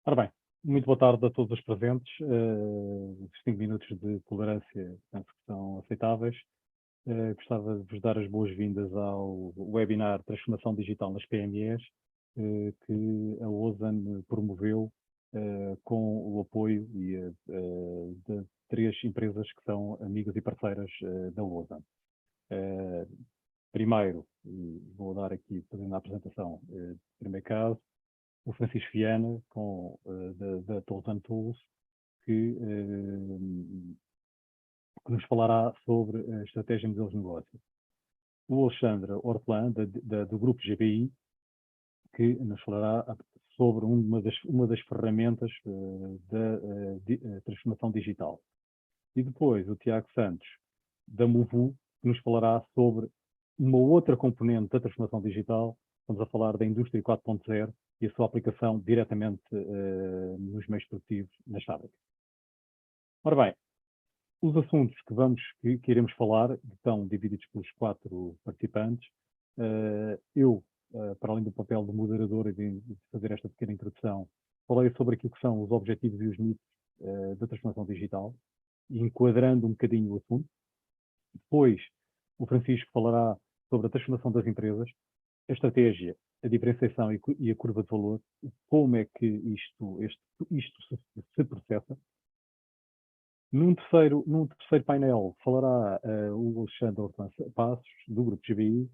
Ora bem, muito boa tarde a todos os presentes. Os 5 minutos de tolerância penso que são aceitáveis. Gostava de vos dar as boas-vindas ao webinar Transformação Digital nas PMEs, que a OSAN promoveu com o apoio de 3 empresas que são amigas e parceiras da OSAN. Primeiro, vou dar aqui, fazendo a apresentação, primeiro caso, o Francisco Viana, da Tools and Tools, que nos falará sobre a estratégia e modelos de negócio. O Alexandre Orplan, do Grupo GBI, que nos falará sobre uma das ferramentas da transformação digital. E depois o Tiago Santos, da Movu, que nos falará sobre uma outra componente da transformação digital. Estamos a falar da Indústria 4.0 e a sua aplicação diretamente nos meios produtivos nas fábricas. Ora bem, os assuntos que iremos falar estão divididos pelos 4 participantes. Eu, para além do papel de moderador e de fazer esta pequena introdução, falei sobre aquilo que são os objetivos e os mitos da transformação digital, enquadrando um bocadinho o assunto. Depois, o Francisco falará sobre a transformação das empresas, a estratégia, a diferenciação e a curva de valor, como é que isto se processa. Num terceiro painel falará o Alexandre Passos, do Grupo GBI,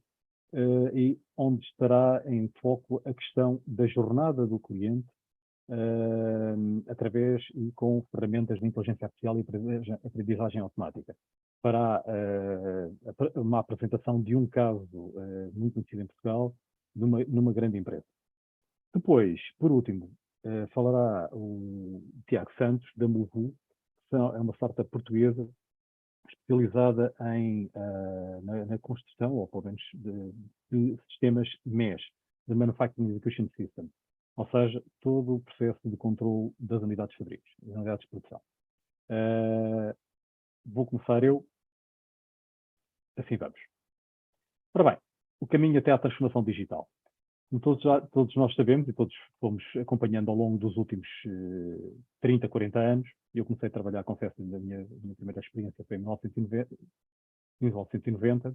e onde estará em foco a questão da jornada do cliente através e com ferramentas de inteligência artificial e aprendizagem automática. Fará uma apresentação de um caso muito conhecido em Portugal, numa grande empresa. Depois, por último, falará o Tiago Santos, da Movu, que é uma startup portuguesa especializada na construção, ou pelo menos de sistemas MES, de Manufacturing Execution System, ou seja, todo o processo de controle das unidades fabris, das unidades de produção. Vou começar eu. Assim vamos. Ora bem, o caminho até à transformação digital. Como todos nós sabemos, e todos fomos acompanhando ao longo dos últimos 30, 40 anos, eu comecei a trabalhar, confesso, a minha primeira experiência foi em 1990,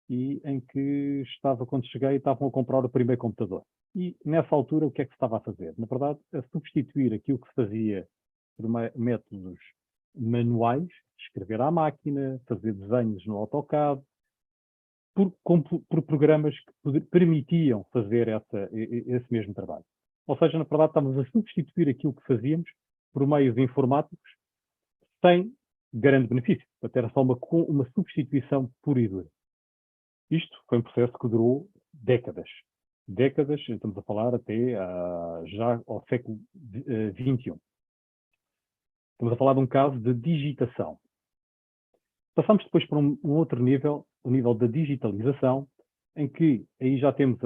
e em que quando cheguei, estavam a comprar o primeiro computador. E nessa altura, o que é que se estava a fazer? Na verdade, a substituir aquilo que se fazia por métodos manuais, escrever à máquina, fazer desenhos no AutoCAD, por programas que permitiam fazer esse mesmo trabalho. Ou seja, na verdade, estávamos a substituir aquilo que fazíamos por meios informáticos sem grande benefício. Portanto, era só uma substituição pura e dura. Isto foi um processo que durou décadas. Décadas, estamos a falar até já ao século XXI. Estamos a falar de um caso de digitação. Passamos depois para um outro nível, o nível da digitalização, em que aí já temos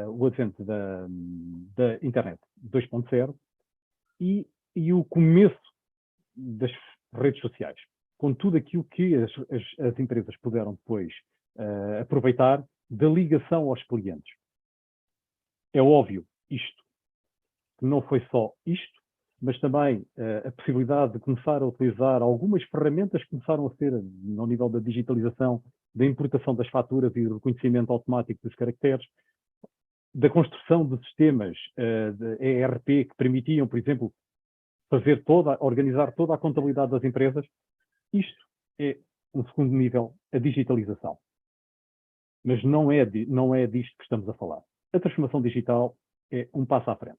o advento da internet 2.0 e o começo das redes sociais, com tudo aquilo que as empresas puderam depois aproveitar da ligação aos clientes. É óbvio isto, que não foi só isto, mas também a possibilidade de começar a utilizar algumas ferramentas que começaram a ser, no nível da digitalização, da importação das faturas e do reconhecimento automático dos caracteres, da construção de sistemas de ERP que permitiam, por exemplo, organizar toda a contabilidade das empresas. Isto é um segundo nível, a digitalização. Mas não é disto que estamos a falar. A transformação digital é um passo à frente.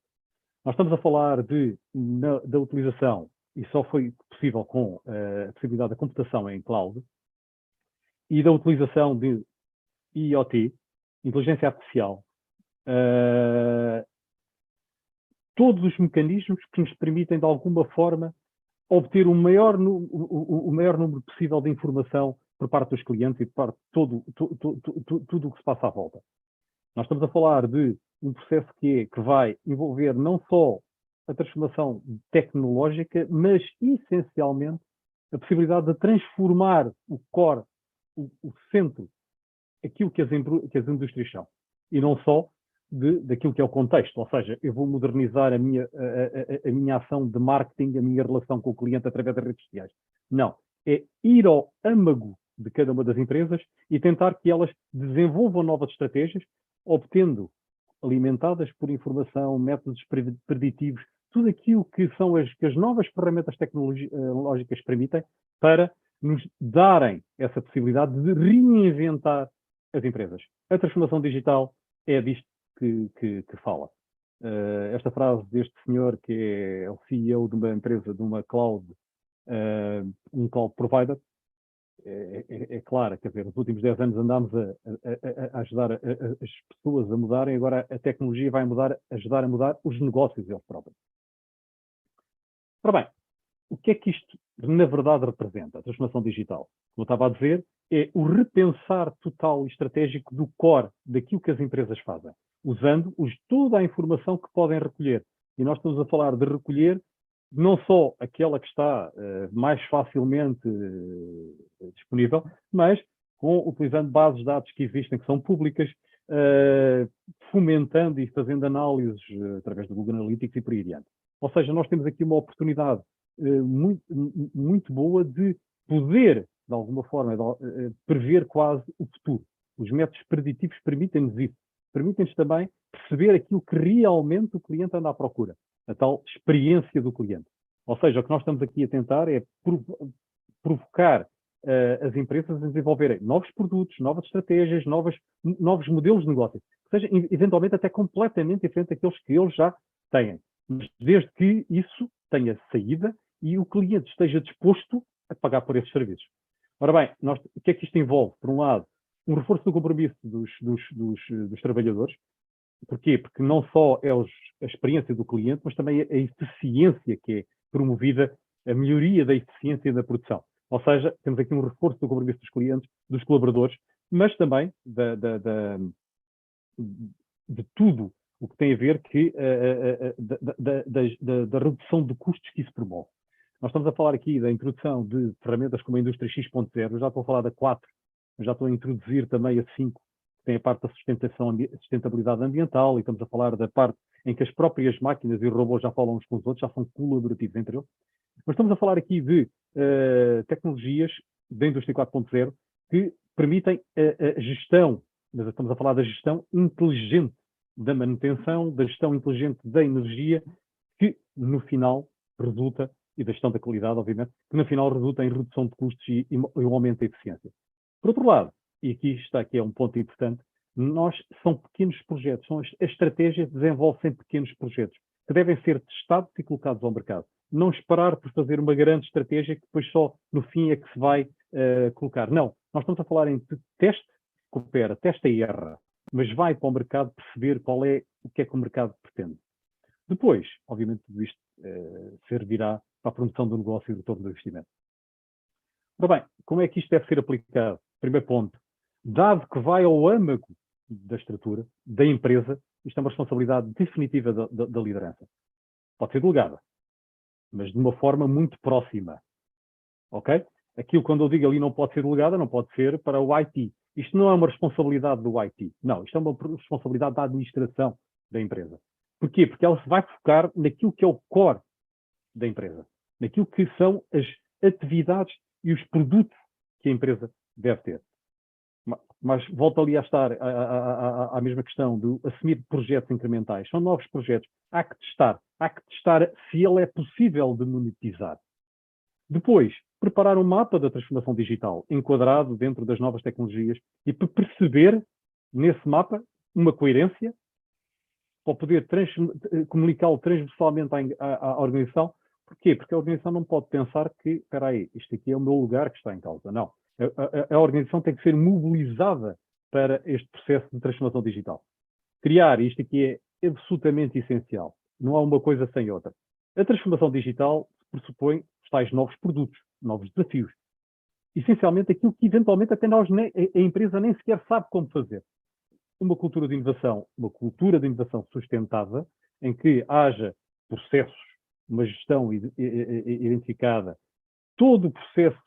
Nós estamos a falar da utilização, e só foi possível com a possibilidade da computação em cloud, e da utilização de IoT, inteligência artificial, todos os mecanismos que nos permitem, de alguma forma, obter o maior número possível de informação por parte dos clientes e por parte de tudo o que se passa à volta. Nós estamos a falar de um processo que vai envolver não só a transformação tecnológica, mas essencialmente a possibilidade de transformar o core, o centro, aquilo que as indústrias são. E não só daquilo que é o contexto, ou seja, eu vou modernizar a minha ação de marketing, a minha relação com o cliente através das redes sociais. Não, é ir ao âmago de cada uma das empresas e tentar que elas desenvolvam novas estratégias, obtendo, alimentadas por informação, métodos preditivos, tudo aquilo que são que as novas ferramentas tecnológicas permitem para nos darem essa possibilidade de reinventar as empresas. A transformação digital é disto que fala. Esta frase deste senhor, que é o CEO de uma empresa, de uma cloud, um cloud provider, é clara, quer dizer, nos últimos 10 anos andámos a ajudar as pessoas a mudarem, agora a tecnologia vai ajudar a mudar os negócios eles próprios. Ora bem, o que é que isto na verdade representa, a transformação digital? Como eu estava a dizer, é o repensar total e estratégico do core, daquilo que as empresas fazem, usando toda a informação que podem recolher. E nós estamos a falar de recolher não só aquela que está mais facilmente disponível, mas utilizando bases de dados que existem, que são públicas, fomentando e fazendo análises através do Google Analytics e por aí adiante. Ou seja, nós temos aqui uma oportunidade muito boa de poder, de alguma forma, prever quase o futuro. Os métodos preditivos permitem-nos isso. Permitem-nos também perceber aquilo que realmente o cliente anda à procura. A tal experiência do cliente. Ou seja, o que nós estamos aqui a tentar é provocar as empresas a desenvolverem novos produtos, novas estratégias, novos modelos de negócio, que sejam eventualmente até completamente diferentes daqueles que eles já têm. Mas desde que isso tenha saída e o cliente esteja disposto a pagar por esses serviços. Ora bem, o que é que isto envolve? Por um lado, um reforço do compromisso dos trabalhadores. Porquê? Porque não só é a experiência do cliente, mas também a eficiência que é promovida, a melhoria da eficiência da produção. Ou seja, temos aqui um reforço do compromisso dos clientes, dos colaboradores, mas também de tudo o que tem a ver da redução de custos que isso promove. Nós estamos a falar aqui da introdução de ferramentas como a Indústria X.0, eu já estou a falar da 4, eu já estou a introduzir também a 5, que tem a parte da sustentabilidade ambiental, e estamos a falar da parte em que as próprias máquinas e robôs já falam uns com os outros, já são colaborativos entre eles. Mas estamos a falar aqui de tecnologias da Indústria 4.0 que permitem a gestão, mas estamos a falar da gestão inteligente da manutenção, da gestão inteligente da energia, que no final resulta, e da gestão da qualidade, obviamente, que no final resulta em redução de custos e um aumento da eficiência. Por outro lado, e aqui é um ponto importante, são pequenos projetos, as estratégias desenvolvem pequenos projetos, que devem ser testados e colocados ao mercado. Não esperar por fazer uma grande estratégia que depois só no fim é que se vai colocar. Não, nós estamos a falar em teste, coopera, testa e erra, mas vai para o mercado perceber o que é que o mercado pretende. Depois, obviamente, tudo isto servirá para a promoção do negócio e do retorno do investimento. Ora bem, como é que isto deve ser aplicado? Primeiro ponto, dado que vai ao âmago da estrutura, da empresa, isto é uma responsabilidade definitiva da liderança. Pode ser delegada, mas de uma forma muito próxima. Ok? Aquilo, quando eu digo ali não pode ser delegada, não pode ser para o IT. Isto não é uma responsabilidade do IT. Não, isto é uma responsabilidade da administração da empresa. Porquê? Porque ela se vai focar naquilo que é o core da empresa. Naquilo que são as atividades e os produtos que a empresa deve ter. Mas volto ali a estar à mesma questão de assumir projetos incrementais. São novos projetos. Há que testar se ele é possível de monetizar. Depois, preparar um mapa da transformação digital, enquadrado dentro das novas tecnologias, e perceber, nesse mapa, uma coerência, para poder comunicá-lo transversalmente à organização. Porquê? Porque a organização não pode pensar que, espera aí, isto aqui é o meu lugar que está em causa. Não. A organização tem que ser mobilizada para este processo de transformação digital. Criar isto aqui é absolutamente essencial. Não há uma coisa sem outra. A transformação digital pressupõe os tais novos produtos, novos desafios. Essencialmente aquilo que eventualmente até a empresa nem sequer sabe como fazer. Uma cultura de inovação sustentada, em que haja processos, uma gestão identificada, todo o processo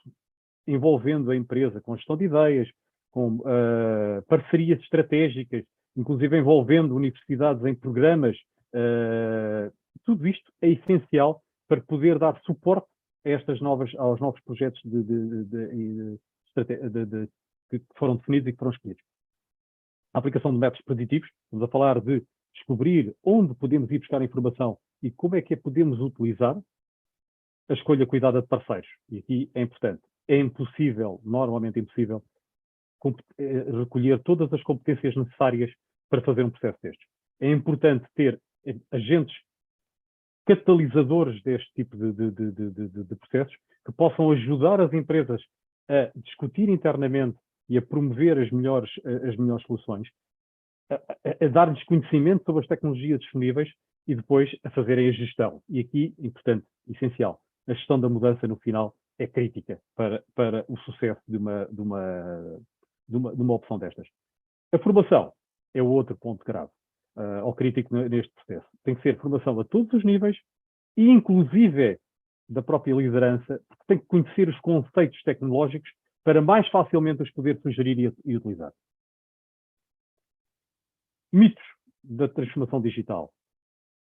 envolvendo a empresa com gestão de ideias, com parcerias estratégicas inclusive envolvendo universidades em programas, tudo isto é essencial para poder dar suporte a aos novos projetos que foram definidos e que foram escolhidos. A aplicação de métodos preditivos, estamos a falar de descobrir onde podemos ir buscar informação e como é que a podemos utilizar. A escolha cuidada de parceiros, e aqui é importante, é impossível, normalmente impossível, recolher todas as competências necessárias para fazer um processo destes. É importante ter agentes catalisadores deste tipo de processos que possam ajudar as empresas a discutir internamente e a promover as melhores soluções, a dar-lhes conhecimento sobre as tecnologias disponíveis e depois a fazerem a gestão. E aqui, importante, essencial, a gestão da mudança no final é crítica para o sucesso de uma opção destas. A formação é o outro ponto grave, ou crítico neste processo. Tem que ser formação a todos os níveis, e inclusive da própria liderança, porque tem que conhecer os conceitos tecnológicos para mais facilmente os poder sugerir e utilizar. Mitos da transformação digital.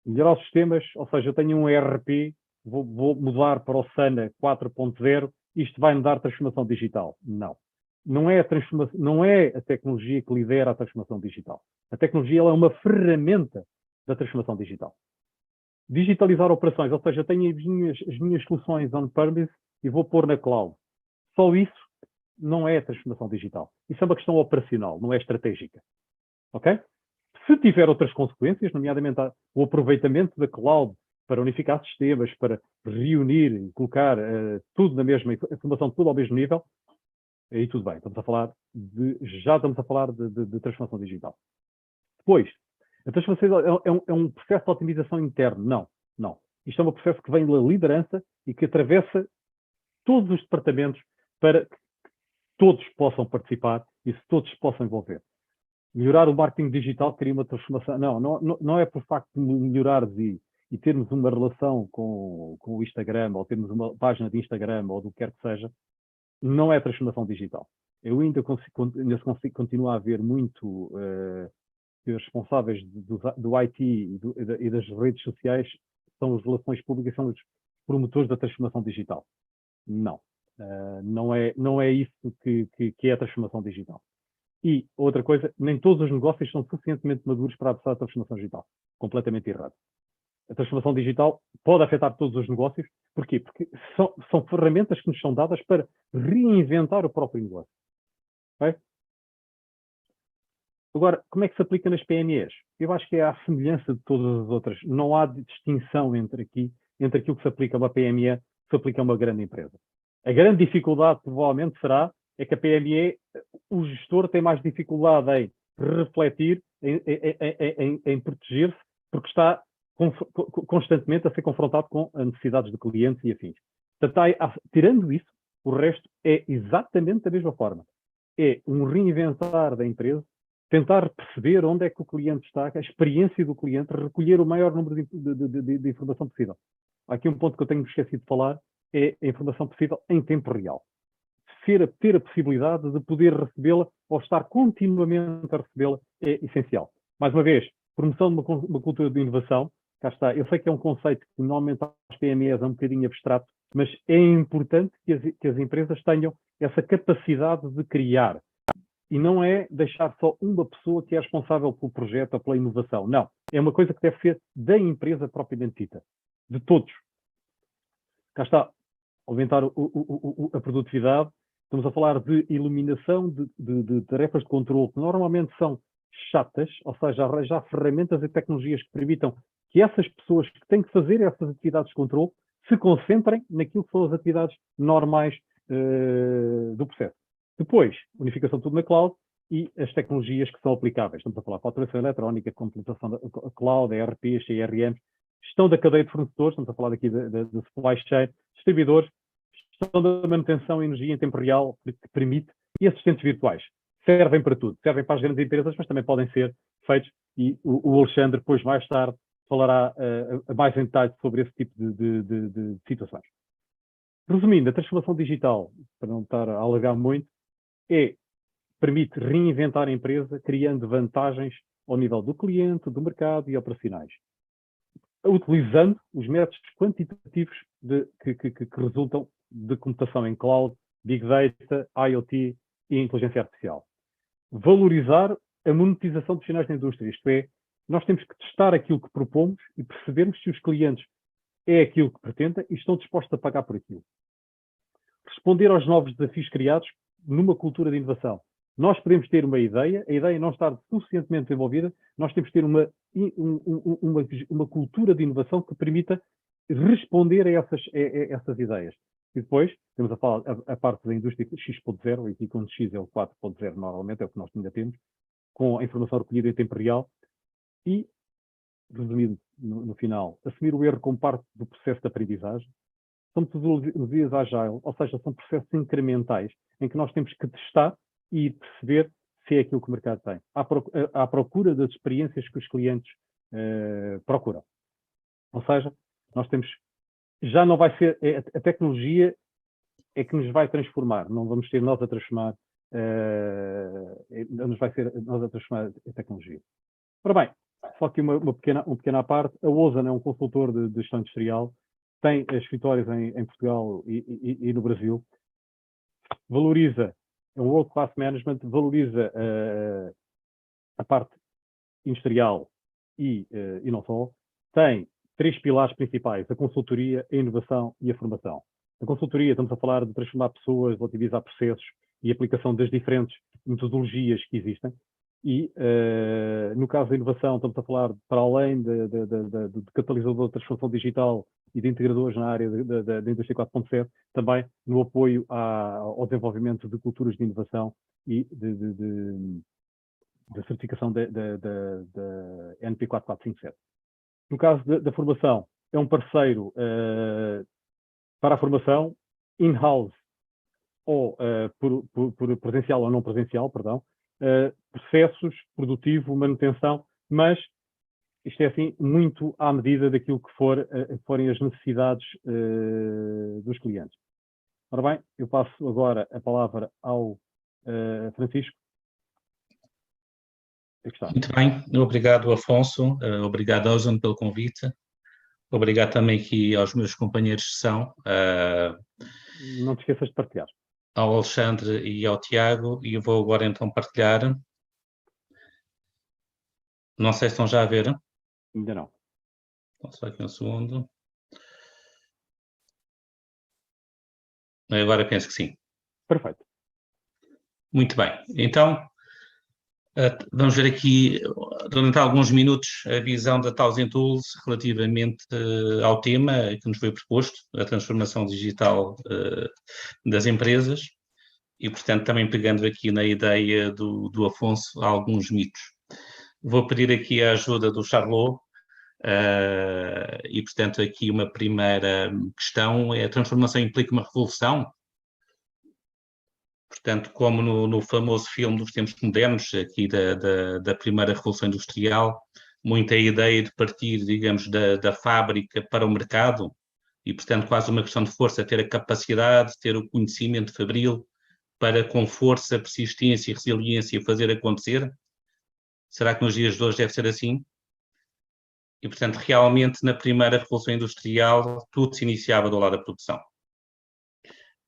Melhorar os sistemas, ou seja, eu tenho um ERP, vou mudar para o SANA 4.0, isto vai me dar transformação digital. Não. Não é a tecnologia que lidera a transformação digital. A tecnologia ela é uma ferramenta da transformação digital. Digitalizar operações, ou seja, eu tenho as minhas soluções on-premise e vou pôr na cloud. Só isso não é transformação digital. Isso é uma questão operacional, não é estratégica. Ok? Se tiver outras consequências, nomeadamente o aproveitamento da cloud para unificar sistemas, para reunir e colocar tudo na mesma informação, tudo ao mesmo nível, aí tudo bem. Já estamos a falar de transformação digital. Depois, a transformação é um processo de otimização interno. Não. Isto é um processo que vem da liderança e que atravessa todos os departamentos para que todos possam participar e se todos se possam envolver. Melhorar o marketing digital cria uma transformação. Não é por facto de melhorares e termos uma relação com o Instagram, ou termos uma página de Instagram, ou do que quer que seja, não é transformação digital. Eu ainda consigo continuar a ver muito que os responsáveis do IT e das redes sociais são as relações públicas, são os promotores da transformação digital. Não. Não é isso que é a transformação digital. E outra coisa, nem todos os negócios são suficientemente maduros para abraçar a transformação digital. Completamente errado. A transformação digital pode afetar todos os negócios. Porquê? Porque são ferramentas que nos são dadas para reinventar o próprio negócio. Okay? Agora, como é que se aplica nas PMEs? Eu acho que é à semelhança de todas as outras. Não há distinção entre aquilo que se aplica a uma PME e que se aplica a uma grande empresa. A grande dificuldade, provavelmente, será que a PME, o gestor tem mais dificuldade em refletir, em proteger-se, porque está constantemente a ser confrontado com as necessidades de clientes e afins. Portanto, tirando isso, o resto é exatamente da mesma forma. É um reinventar da empresa, tentar perceber onde é que o cliente está, a experiência do cliente, recolher o maior número de informação possível. Aqui um ponto que eu tenho esquecido de falar é a informação possível em tempo real. Ter a possibilidade de poder recebê-la ou estar continuamente a recebê-la é essencial. Mais uma vez, promoção de uma cultura de inovação, cá está. Eu sei que é um conceito que normalmente às PMEs é um bocadinho abstrato, mas é importante que as empresas tenham essa capacidade de criar. E não é deixar só uma pessoa que é responsável pelo projeto ou pela inovação. Não. É uma coisa que deve ser da empresa propriamente dita. De todos. Cá está. Aumentar a produtividade. Estamos a falar de eliminação de tarefas de controle que normalmente são chatas, ou seja, arranjar ferramentas e tecnologias que permitam que essas pessoas que têm que fazer essas atividades de controle se concentrem naquilo que são as atividades normais do processo. Depois, unificação de tudo na cloud e as tecnologias que são aplicáveis. Estamos a falar de faturação eletrónica, computação da cloud, ERPs, CRMs, gestão da cadeia de fornecedores, estamos a falar aqui da supply chain, distribuidores, gestão da manutenção e energia em tempo real, que permite, e assistentes virtuais. Servem para tudo. Servem para as grandes empresas, mas também podem ser feitos, e o Alexandre depois, mais tarde, falará mais em detalhe sobre esse tipo de situações. Resumindo, a transformação digital, para não estar a alargar muito, é permite reinventar a empresa, criando vantagens ao nível do cliente, do mercado e operacionais, utilizando os métodos quantitativos que resultam de computação em cloud, Big Data, IoT e inteligência artificial. Valorizar a monetização dos sinais da indústria, isto é, nós temos que testar aquilo que propomos e percebermos se os clientes é aquilo que pretendem e estão dispostos a pagar por aquilo. Responder aos novos desafios criados numa cultura de inovação. Nós podemos ter uma ideia, a ideia não estar suficientemente desenvolvida, nós temos que ter uma cultura de inovação que permita responder a essas ideias. E depois, temos a parte da indústria X.0, e aqui quando X é o 4.0 normalmente, é o que nós ainda temos, com a informação recolhida em tempo real, e, resumindo no final, assumir o erro como parte do processo de aprendizagem. São metodologias agile, ou seja, são processos incrementais, em que nós temos que testar e perceber se é aquilo que o mercado tem, à procura das experiências que os clientes procuram. Ou seja, nós temos, já não vai ser, a tecnologia é que nos vai transformar, não vamos ser nós a transformar, nos vai ser nós a transformar a tecnologia. Ora bem, só aqui uma pequena parte, a Ozan é um consultor de gestão industrial, tem escritórios em Portugal e no Brasil, valoriza, é um World Class Management, valoriza a parte industrial e não só, tem 3 pilares principais: a consultoria, a inovação e a formação. A consultoria, estamos a falar de transformar pessoas, otimizar processos e aplicação das diferentes metodologias que existem. E, no caso da inovação, estamos a falar, para além de catalisador de transformação digital e de integradores na área da indústria 4.0, também no apoio ao desenvolvimento de culturas de inovação e da certificação da NP 4457. No caso da formação, é um parceiro para a formação in-house ou por presencial ou não presencial, perdão, processos, produtivo, manutenção, mas isto é assim muito à medida daquilo que forem as necessidades dos clientes. Ora bem, eu passo agora a palavra ao Francisco. Muito bem, obrigado Afonso, obrigado Ozan pelo convite, obrigado também aqui aos meus companheiros de sessão, não te esqueças de partilhar. Ao Alexandre e ao Tiago, e eu vou agora então partilhar. Não sei se estão já a ver. Ainda não. Então, só aqui um segundo. Agora penso que sim. Perfeito. Muito bem. Então, vamos ver aqui, durante alguns minutos, a visão da Thousand Tools relativamente ao tema que nos foi proposto, a transformação digital das empresas, e, portanto, também pegando aqui na ideia do Afonso alguns mitos. Vou pedir aqui a ajuda do Charlot, e, portanto, aqui uma primeira questão é: a transformação implica uma revolução? Portanto, como no famoso filme dos tempos modernos, aqui da primeira revolução industrial, muita ideia de partir, digamos, da fábrica para o mercado, e, portanto, quase uma questão de força, ter a capacidade, ter o conhecimento fabril para, com força, persistência e resiliência, fazer acontecer. Será que nos dias de hoje deve ser assim? E, portanto, realmente, na primeira revolução industrial, tudo se iniciava do lado da produção.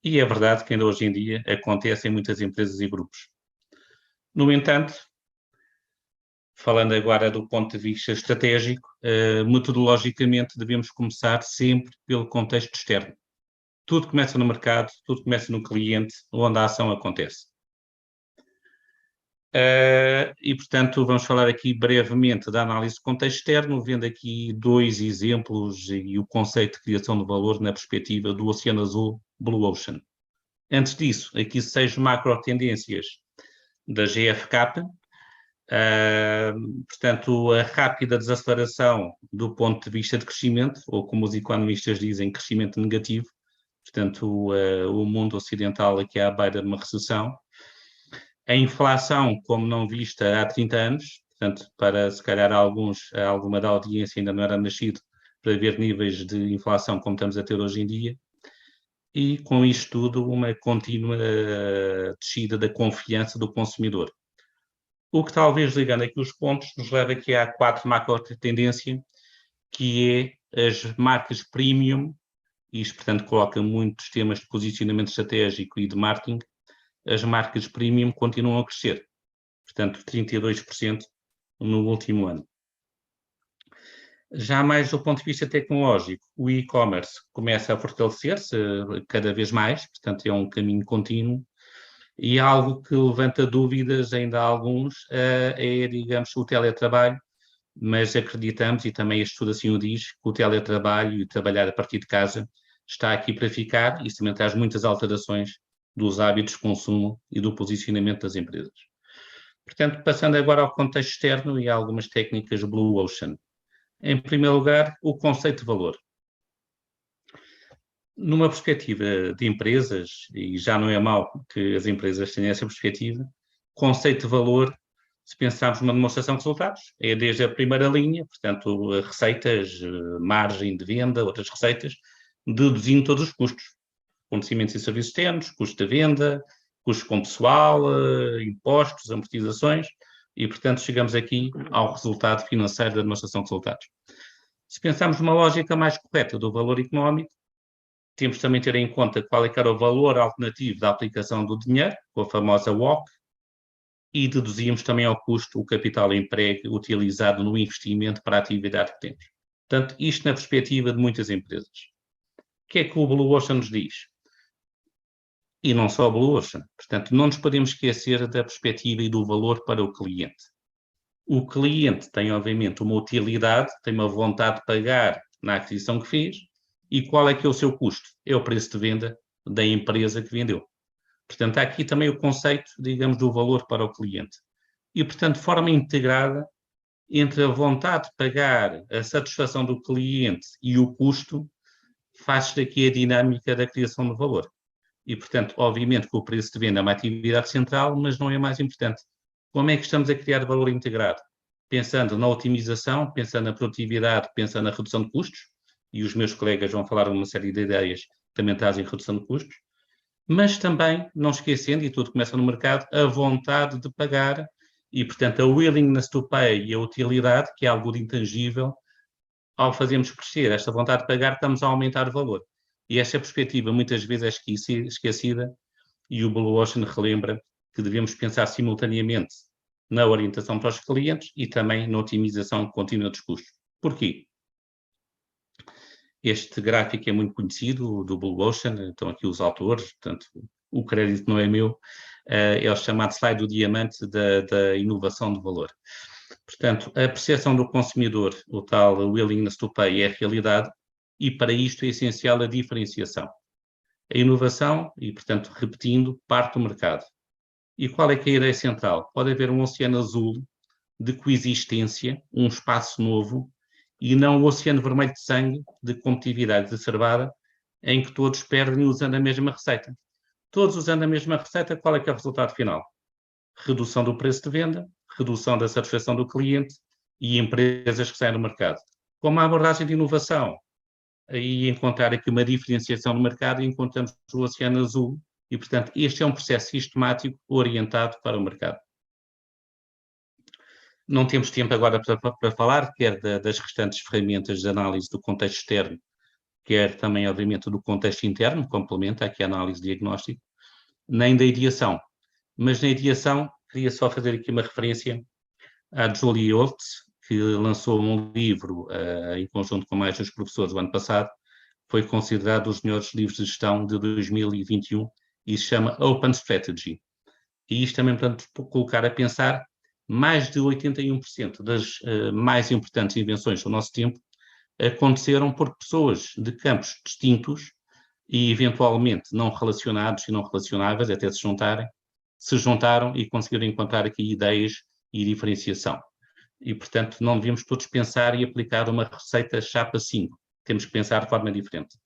E é verdade que ainda hoje em dia acontece em muitas empresas e grupos. No entanto, falando agora do ponto de vista estratégico, metodologicamente devemos começar sempre pelo contexto externo. Tudo começa no mercado, tudo começa no cliente, onde a ação acontece. E, portanto, vamos falar aqui brevemente da análise de contexto externo, vendo aqui 2 exemplos e o conceito de criação de valor na perspectiva do Oceano Azul, Blue Ocean. Antes disso, aqui 6 macro tendências da GfK. Portanto, a rápida desaceleração do ponto de vista de crescimento, ou como os economistas dizem, crescimento negativo. Portanto, o mundo ocidental aqui à beira de uma recessão. A inflação como não vista há 30 anos, portanto, para se calhar alguma da audiência ainda não era nascido para ver níveis de inflação como estamos a ter hoje em dia. e, com isto tudo, uma contínua descida da confiança do consumidor. O que, talvez, ligando aqui os pontos, nos leva aqui à quarta macro-tendência, que é as marcas premium. Isto, portanto, coloca muitos temas de posicionamento estratégico e de marketing. As marcas premium continuam a crescer, portanto, 32% no último ano. Já mais do ponto de vista tecnológico, o e-commerce começa a fortalecer-se cada vez mais, portanto, é um caminho contínuo, e algo que levanta dúvidas ainda a alguns é, digamos, o teletrabalho, mas acreditamos, e também este estudo assim o diz, que o teletrabalho e trabalhar a partir de casa está aqui para ficar, e isso também traz muitas alterações dos hábitos de consumo e do posicionamento das empresas. Portanto, passando agora ao contexto externo e a algumas técnicas Blue Ocean. Em primeiro lugar, o conceito de valor. Numa perspectiva de empresas, e já não é mau que as empresas tenham essa perspectiva, conceito de valor, se pensarmos numa demonstração de resultados, é desde a primeira linha, portanto, receitas, margem de venda, outras receitas, deduzindo todos os custos. Fornecimentos e serviços externos, custo de venda, custos com pessoal, impostos, amortizações, e, portanto, chegamos aqui ao resultado financeiro da demonstração de resultados. Se pensarmos numa lógica mais correta do valor económico, temos também de ter em conta qual é que era o valor alternativo da aplicação do dinheiro, com a famosa WACC, e deduzimos também ao custo o capital emprego utilizado no investimento para a atividade que temos. Portanto, isto na perspectiva de muitas empresas. O que é que o Blue Ocean nos diz? E não só o Blue Ocean. Portanto, não nos podemos esquecer da perspectiva e do valor para o cliente. O cliente tem, obviamente, uma utilidade, tem uma vontade de pagar na aquisição que fez, e qual é que é o seu custo? É o preço de venda da empresa que vendeu. Portanto, há aqui também o conceito, digamos, do valor para o cliente. E, portanto, de forma integrada entre a vontade de pagar, a satisfação do cliente e o custo, faz-se daqui a dinâmica da criação de valor. E, portanto, obviamente que o preço de venda é uma atividade central, mas não é mais importante. Como é que estamos a criar valor integrado? Pensando na otimização, pensando na produtividade, pensando na redução de custos, e os meus colegas vão falar de uma série de ideias que também trazem redução de custos, mas também, não esquecendo, e tudo começa no mercado, a vontade de pagar e, portanto, a willingness to pay e a utilidade, que é algo de intangível. Ao fazermos crescer esta vontade de pagar, estamos a aumentar o valor. E esta perspectiva muitas vezes é esquecida, e o Blue Ocean relembra que devemos pensar simultaneamente na orientação para os clientes e também na otimização contínua dos custos. Porquê? Este gráfico é muito conhecido, do Blue Ocean, estão aqui os autores, portanto, o crédito não é meu, é o chamado slide do diamante da inovação de valor. Portanto, a percepção do consumidor, o tal willingness to pay, é a realidade, e para isto é essencial a diferenciação. A inovação, e portanto, repetindo, parte do mercado. E qual é que é a ideia central? Pode haver um oceano azul de coexistência, um espaço novo, e não o oceano vermelho de sangue de competitividade exacerbada, em que todos perdem usando a mesma receita. Todos usando a mesma receita, qual é que é o resultado final? Redução do preço de venda, redução da satisfação do cliente e empresas que saem do mercado. Com uma abordagem de inovação, aí encontrar aqui uma diferenciação no mercado, e encontramos o oceano azul, e, portanto, este é um processo sistemático orientado para o mercado. Não temos tempo agora para falar, quer das restantes ferramentas de análise do contexto externo, quer também, obviamente, do contexto interno, complementa aqui a análise diagnóstica, nem da ideação. Mas na ideação, queria só fazer aqui uma referência à Julie Holtz, que lançou um livro em conjunto com mais dos professores o ano passado, foi considerado um dos melhores livros de gestão de 2021 e se chama Open Strategy. E isto também, portanto, colocar a pensar, mais de 81% das mais importantes invenções do nosso tempo aconteceram por pessoas de campos distintos e eventualmente não relacionados e não relacionáveis, até se juntaram e conseguiram encontrar aqui ideias e diferenciação. E, portanto, não devíamos todos pensar e aplicar uma receita chapa 5. Temos que pensar de forma diferente.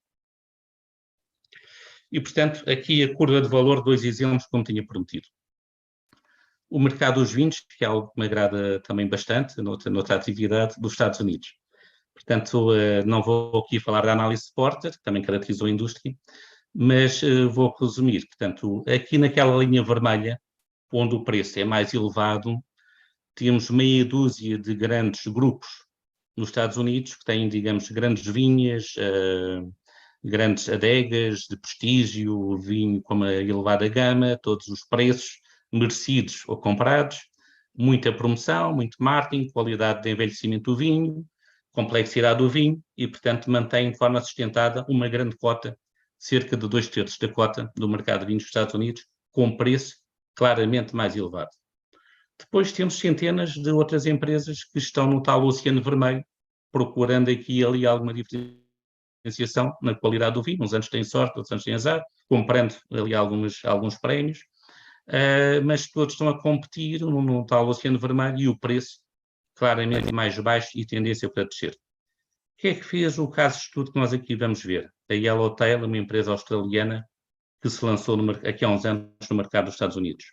E, portanto, aqui a curva de valor, 2 exemplos, como tinha prometido. O mercado dos vinhos, que é algo que me agrada também bastante, noutra atividade, dos Estados Unidos. Portanto, não vou aqui falar da análise de Porter, que também caracterizou a indústria, Mas vou resumir. Portanto, aqui naquela linha vermelha, onde o preço é mais elevado, temos meia dúzia de grandes grupos nos Estados Unidos que têm, digamos, grandes vinhas, grandes adegas de prestígio, vinho com uma elevada gama, todos os preços merecidos ou comprados, muita promoção, muito marketing, qualidade de envelhecimento do vinho, complexidade do vinho e, portanto, mantém de forma sustentada uma grande cota, cerca de 2/3 da cota do mercado de vinhos dos Estados Unidos, com preço claramente mais elevado. Depois temos centenas de outras empresas que estão no tal oceano vermelho, procurando aqui e ali alguma diferenciação na qualidade do vinho. Uns anos têm sorte, outros anos têm azar, comprando ali alguns prémios, mas todos estão a competir no tal oceano vermelho e o preço claramente mais baixo e tendência para descer. O que é que fez o caso de estudo que nós aqui vamos ver? A Yellowtail, uma empresa australiana que se lançou aqui há uns anos no mercado dos Estados Unidos.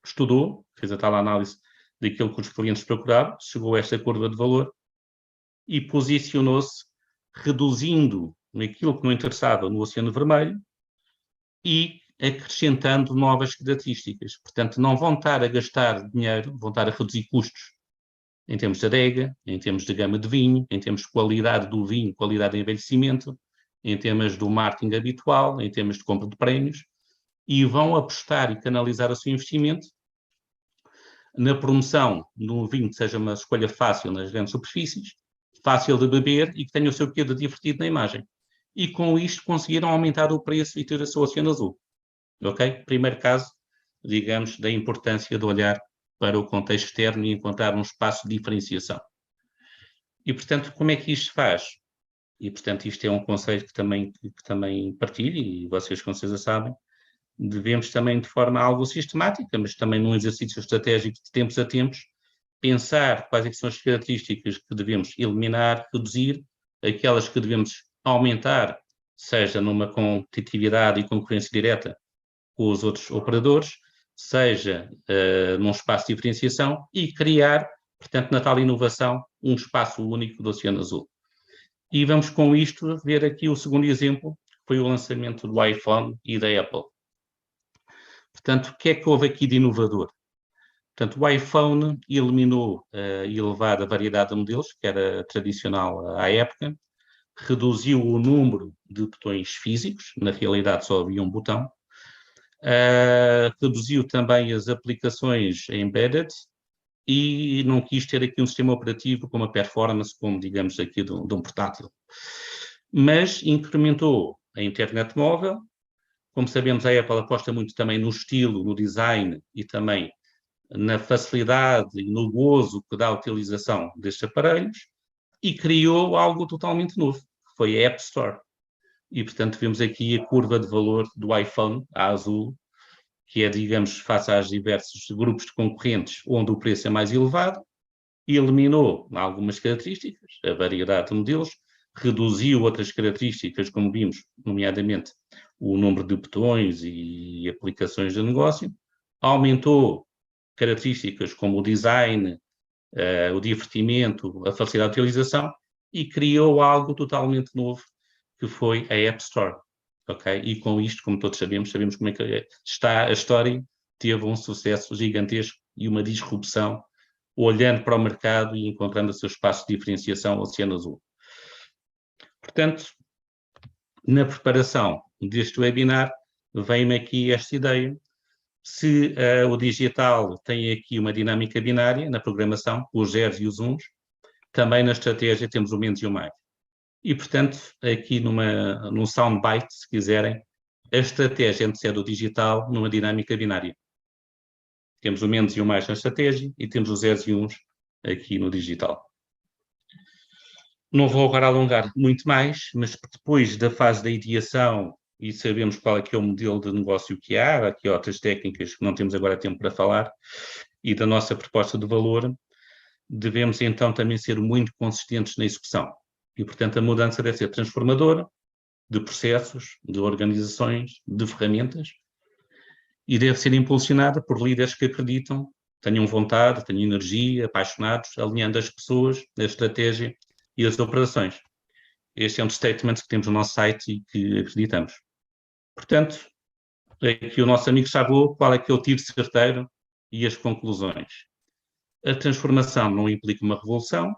Estudou, fez a tal análise daquilo que os clientes procuravam, chegou a esta curva de valor e posicionou-se reduzindo aquilo que não interessava no Oceano Vermelho e acrescentando novas características. Portanto, não vão estar a gastar dinheiro, vão estar a reduzir custos em termos de adega, em termos de gama de vinho, em termos de qualidade do vinho, qualidade de envelhecimento, em termos do marketing habitual, em termos de compra de prémios, e vão apostar e canalizar o seu investimento na promoção de um vinho que seja uma escolha fácil nas grandes superfícies, fácil de beber e que tenha o seu quê de divertido na imagem. E com isto conseguiram aumentar o preço e ter o seu oceano azul. Ok? Primeiro caso, digamos, da importância de olhar para o contexto externo e encontrar um espaço de diferenciação. E, portanto, como é que isto se faz? E, portanto, isto é um conselho que também partilho, e vocês com certeza sabem, devemos também, de forma algo sistemática, mas também num exercício estratégico de tempos a tempos, pensar quais é que são as características que devemos eliminar, reduzir, aquelas que devemos aumentar, seja numa competitividade e concorrência direta com os outros operadores, seja num espaço de diferenciação e criar, portanto, na tal inovação, um espaço único do Oceano Azul. E vamos com isto ver aqui o segundo exemplo, que foi o lançamento do iPhone e da Apple. Portanto, o que é que houve aqui de inovador? Portanto, o iPhone eliminou a elevada variedade de modelos, que era tradicional à época, reduziu o número de botões físicos, na realidade só havia um botão, reduziu também as aplicações embedded e não quis ter aqui um sistema operativo com uma performance, como digamos aqui de um portátil. Mas incrementou a internet móvel. Como sabemos, a Apple aposta muito também no estilo, no design e também na facilidade e no gozo que dá a utilização destes aparelhos e criou algo totalmente novo, que foi a App Store. E, portanto, vemos aqui a curva de valor do iPhone, a azul, que é, digamos, face aos diversos grupos de concorrentes onde o preço é mais elevado, e eliminou algumas características, a variedade de modelos, reduziu outras características, como vimos, nomeadamente o número de botões e aplicações de negócio, aumentou características como o design, o divertimento, a facilidade de utilização e criou algo totalmente novo, que foi a App Store. Okay? E com isto, como todos sabemos como é que está a história, teve um sucesso gigantesco e uma disrupção, olhando para o mercado e encontrando o seu espaço de diferenciação Oceano Azul. Portanto, na preparação deste webinar, vem-me aqui esta ideia. Se o digital tem aqui uma dinâmica binária na programação, os zeros e os uns, também na estratégia temos o menos e o mais. E, portanto, aqui num soundbite, se quiserem, a estratégia antecede o digital numa dinâmica binária. Temos o menos e o mais na estratégia e temos os zeros e uns aqui no digital. Não vou agora alongar muito mais, mas depois da fase da ideação e sabemos qual é que é o modelo de negócio que há, aqui outras técnicas que não temos agora tempo para falar, e da nossa proposta de valor, devemos então também ser muito consistentes na execução. E, portanto, a mudança deve ser transformadora, de processos, de organizações, de ferramentas, e deve ser impulsionada por líderes que acreditam, tenham vontade, tenham energia, apaixonados, alinhando as pessoas, a estratégia e as operações. Este é um dos statements que temos no nosso site e que acreditamos. Portanto, aqui o nosso amigo Chabot, qual é que é o tiro certeiro e as conclusões? A transformação não implica uma revolução,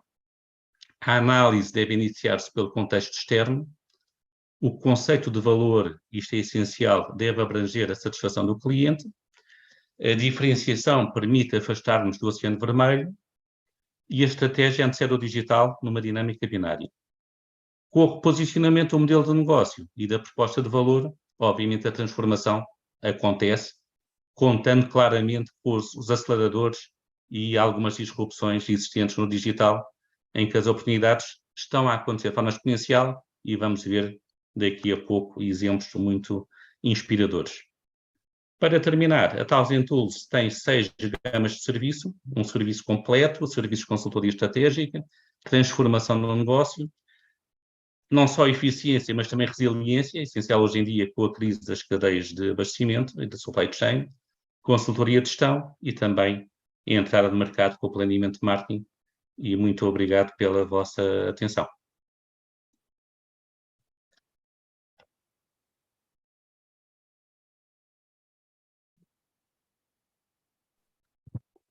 a análise deve iniciar-se pelo contexto externo, o conceito de valor, isto é essencial, deve abranger a satisfação do cliente, a diferenciação permite afastar-nos do oceano vermelho e a estratégia antecede o digital numa dinâmica binária. Com o reposicionamento do modelo de negócio e da proposta de valor, obviamente a transformação acontece, contando claramente com os aceleradores e algumas disrupções existentes no digital, em que as oportunidades estão a acontecer de forma exponencial e vamos ver daqui a pouco exemplos muito inspiradores. Para terminar, a Thousand Tools tem 6 gamas de serviço, um serviço completo, serviço de consultoria estratégica, transformação no negócio, não só eficiência, mas também resiliência, essencial hoje em dia com a crise das cadeias de abastecimento e da supply chain, consultoria de gestão e também entrada de mercado com o planeamento de marketing. E muito obrigado pela vossa atenção.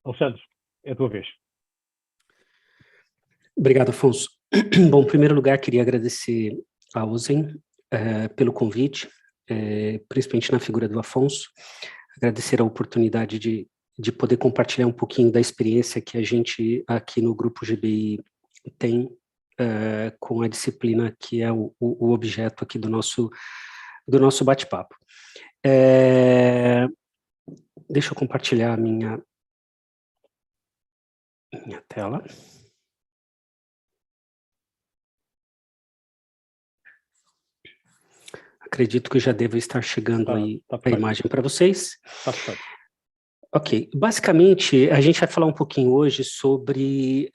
Alexandre, é a tua vez. Obrigado, Afonso. Bom, em primeiro lugar, queria agradecer a Usen pelo convite, principalmente na figura do Afonso, agradecer a oportunidade de poder compartilhar um pouquinho da experiência que a gente aqui no Grupo GBI tem com a disciplina que é o objeto aqui do nosso bate-papo. Deixa eu compartilhar a minha tela. Acredito que já deva estar chegando aí a imagem para vocês. Tá perfeito. Ok, basicamente a gente vai falar um pouquinho hoje sobre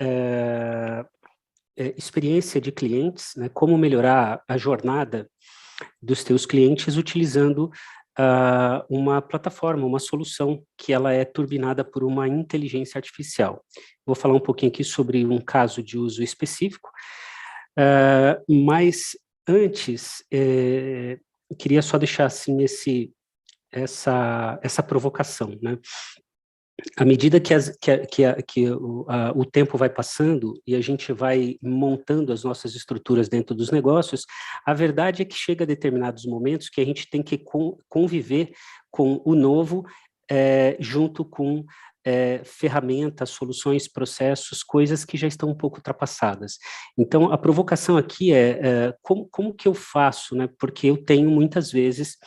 experiência de clientes, né, como melhorar a jornada dos teus clientes utilizando uma plataforma, uma solução que ela é turbinada por uma inteligência artificial. Vou falar um pouquinho aqui sobre um caso de uso específico, mas antes, queria só deixar assim essa provocação, né? À medida que o tempo vai passando e a gente vai montando as nossas estruturas dentro dos negócios, a verdade é que chega a determinados momentos que a gente tem que conviver com o novo junto com ferramentas, soluções, processos, coisas que já estão um pouco ultrapassadas. Então, a provocação aqui como que eu faço, né? Porque eu tenho muitas vezes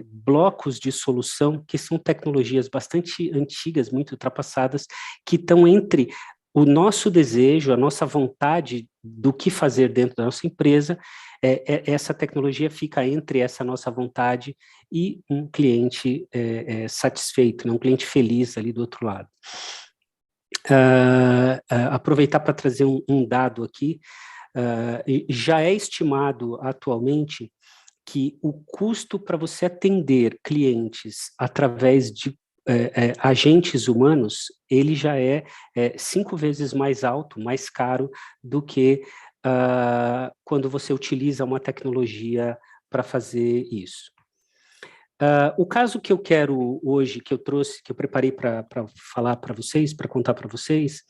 blocos de solução que são tecnologias bastante antigas, muito ultrapassadas, que estão entre o nosso desejo, a nossa vontade do que fazer dentro da nossa empresa, essa tecnologia fica entre essa nossa vontade e um cliente satisfeito, né? Um cliente feliz ali do outro lado. Aproveitar para trazer um dado aqui, já é estimado atualmente que o custo para você atender clientes através de agentes humanos, ele já é 5 vezes mais alto, mais caro do que quando você utiliza uma tecnologia para fazer isso. O caso que eu quero hoje, que eu trouxe, que eu preparei para falar para vocês, para contar para vocês,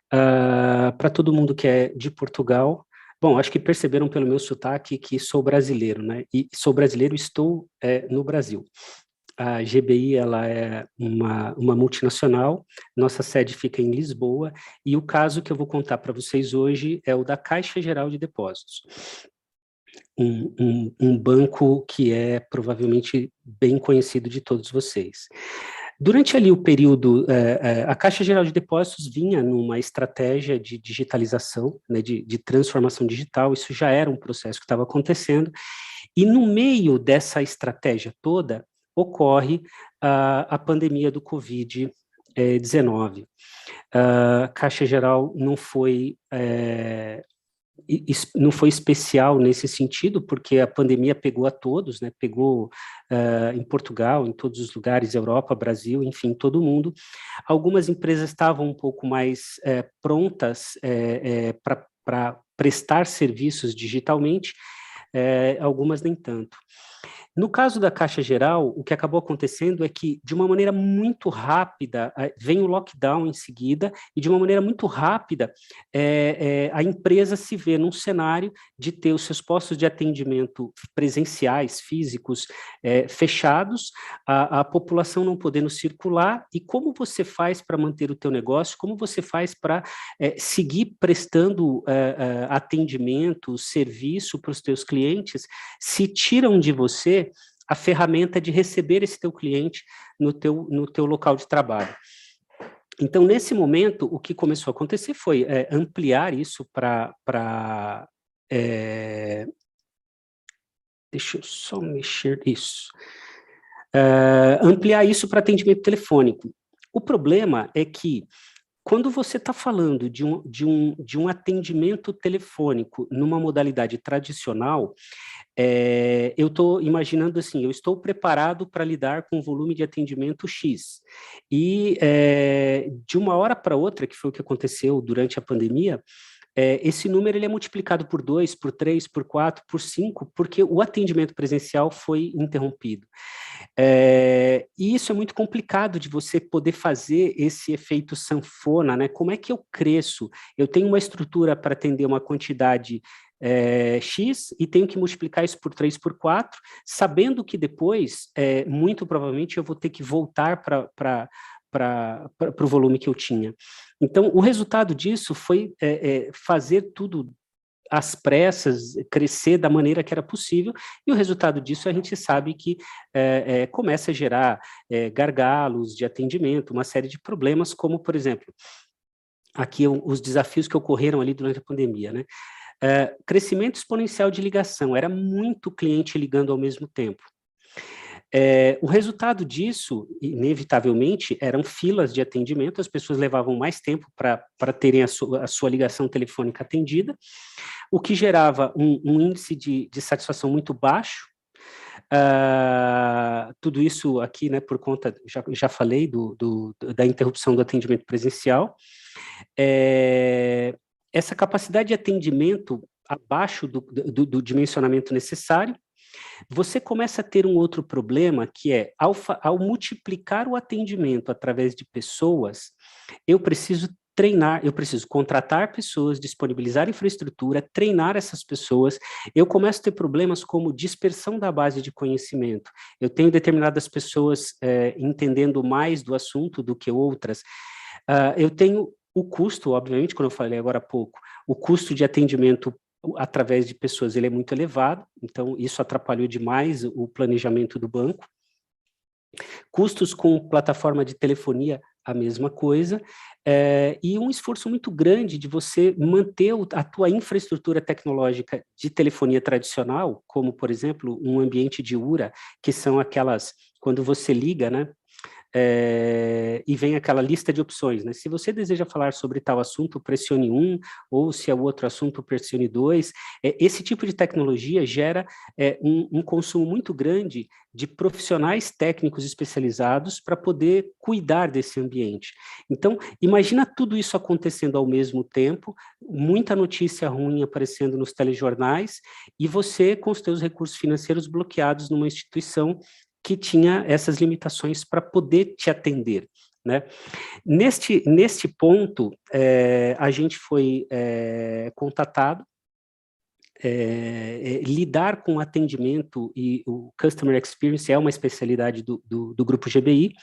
para todo mundo que é de Portugal. Bom, acho que perceberam pelo meu sotaque que sou brasileiro, né? E sou brasileiro, estou no Brasil. A GBI, ela é uma multinacional, nossa sede fica em Lisboa, e o caso que eu vou contar para vocês hoje é o da Caixa Geral de Depósitos. Um banco que é provavelmente bem conhecido de todos vocês. Durante ali o período, a Caixa Geral de Depósitos vinha numa estratégia de digitalização, né, de transformação digital, isso já era um processo que estava acontecendo, e no meio dessa estratégia toda, ocorre a pandemia do Covid-19. A Caixa Geral não foi especial nesse sentido, porque a pandemia pegou a todos, né? Pegou em Portugal, em todos os lugares, Europa, Brasil, enfim, todo mundo. Algumas empresas estavam um pouco mais prontas para prestar serviços digitalmente, algumas nem tanto. No caso da Caixa Geral, o que acabou acontecendo é que, de uma maneira muito rápida, vem o lockdown em seguida, e de uma maneira muito rápida, a empresa se vê num cenário de ter os seus postos de atendimento presenciais, físicos, fechados, a população não podendo circular, e como você faz para manter o teu negócio, como você faz para seguir prestando atendimento, serviço para os teus clientes, se tiram de você a ferramenta de receber esse teu cliente no teu local de trabalho. Então, nesse momento, o que começou a acontecer foi ampliar isso para... deixa eu só mexer isso. Ampliar isso para atendimento telefônico. O problema é que, quando você está falando de um atendimento telefônico numa modalidade tradicional, eu estou imaginando assim, eu estou preparado para lidar com um volume de atendimento X. E de uma hora para outra, que foi o que aconteceu durante a pandemia, esse número ele é multiplicado por 2, por 3, por 4, por 5, porque o atendimento presencial foi interrompido. E isso é muito complicado de você poder fazer esse efeito sanfona, né? Como é que eu cresço? Eu tenho uma estrutura para atender uma quantidade X e tenho que multiplicar isso por 3, por 4, sabendo que depois, muito provavelmente, eu vou ter que voltar para o volume que eu tinha. Então, o resultado disso foi fazer tudo às pressas, crescer da maneira que era possível, e o resultado disso a gente sabe que começa a gerar gargalos de atendimento, uma série de problemas, como, por exemplo, aqui os desafios que ocorreram ali durante a pandemia, né? Crescimento exponencial de ligação, era muito cliente ligando ao mesmo tempo. O resultado disso, inevitavelmente, eram filas de atendimento, as pessoas levavam mais tempo para terem a sua ligação telefônica atendida, o que gerava um índice de satisfação muito baixo. Tudo isso aqui, né, por conta, já falei, da interrupção do atendimento presencial. Essa capacidade de atendimento abaixo do dimensionamento necessário. Você começa a ter um outro problema, que é, ao multiplicar o atendimento através de pessoas, eu preciso treinar, eu preciso contratar pessoas, disponibilizar infraestrutura, treinar essas pessoas. Eu começo a ter problemas como dispersão da base de conhecimento. Eu tenho determinadas pessoas entendendo mais do assunto do que outras. Eu tenho o custo, obviamente, como eu falei agora há pouco, o custo de atendimento através de pessoas, ele é muito elevado, então isso atrapalhou demais o planejamento do banco. Custos com plataforma de telefonia, a mesma coisa, e um esforço muito grande de você manter a tua infraestrutura tecnológica de telefonia tradicional, como, por exemplo, um ambiente de URA, que são aquelas, quando você liga, né, e vem aquela lista de opções, né? Se você deseja falar sobre tal assunto, pressione 1, ou se é o outro assunto, pressione 2. Esse tipo de tecnologia gera um consumo muito grande de profissionais técnicos especializados para poder cuidar desse ambiente. Então, imagina tudo isso acontecendo ao mesmo tempo, muita notícia ruim aparecendo nos telejornais, e você com os seus recursos financeiros bloqueados numa instituição que tinha essas limitações para poder te atender, né? Neste ponto, a gente foi contatado, lidar com atendimento e o Customer Experience é uma especialidade do Grupo GBI.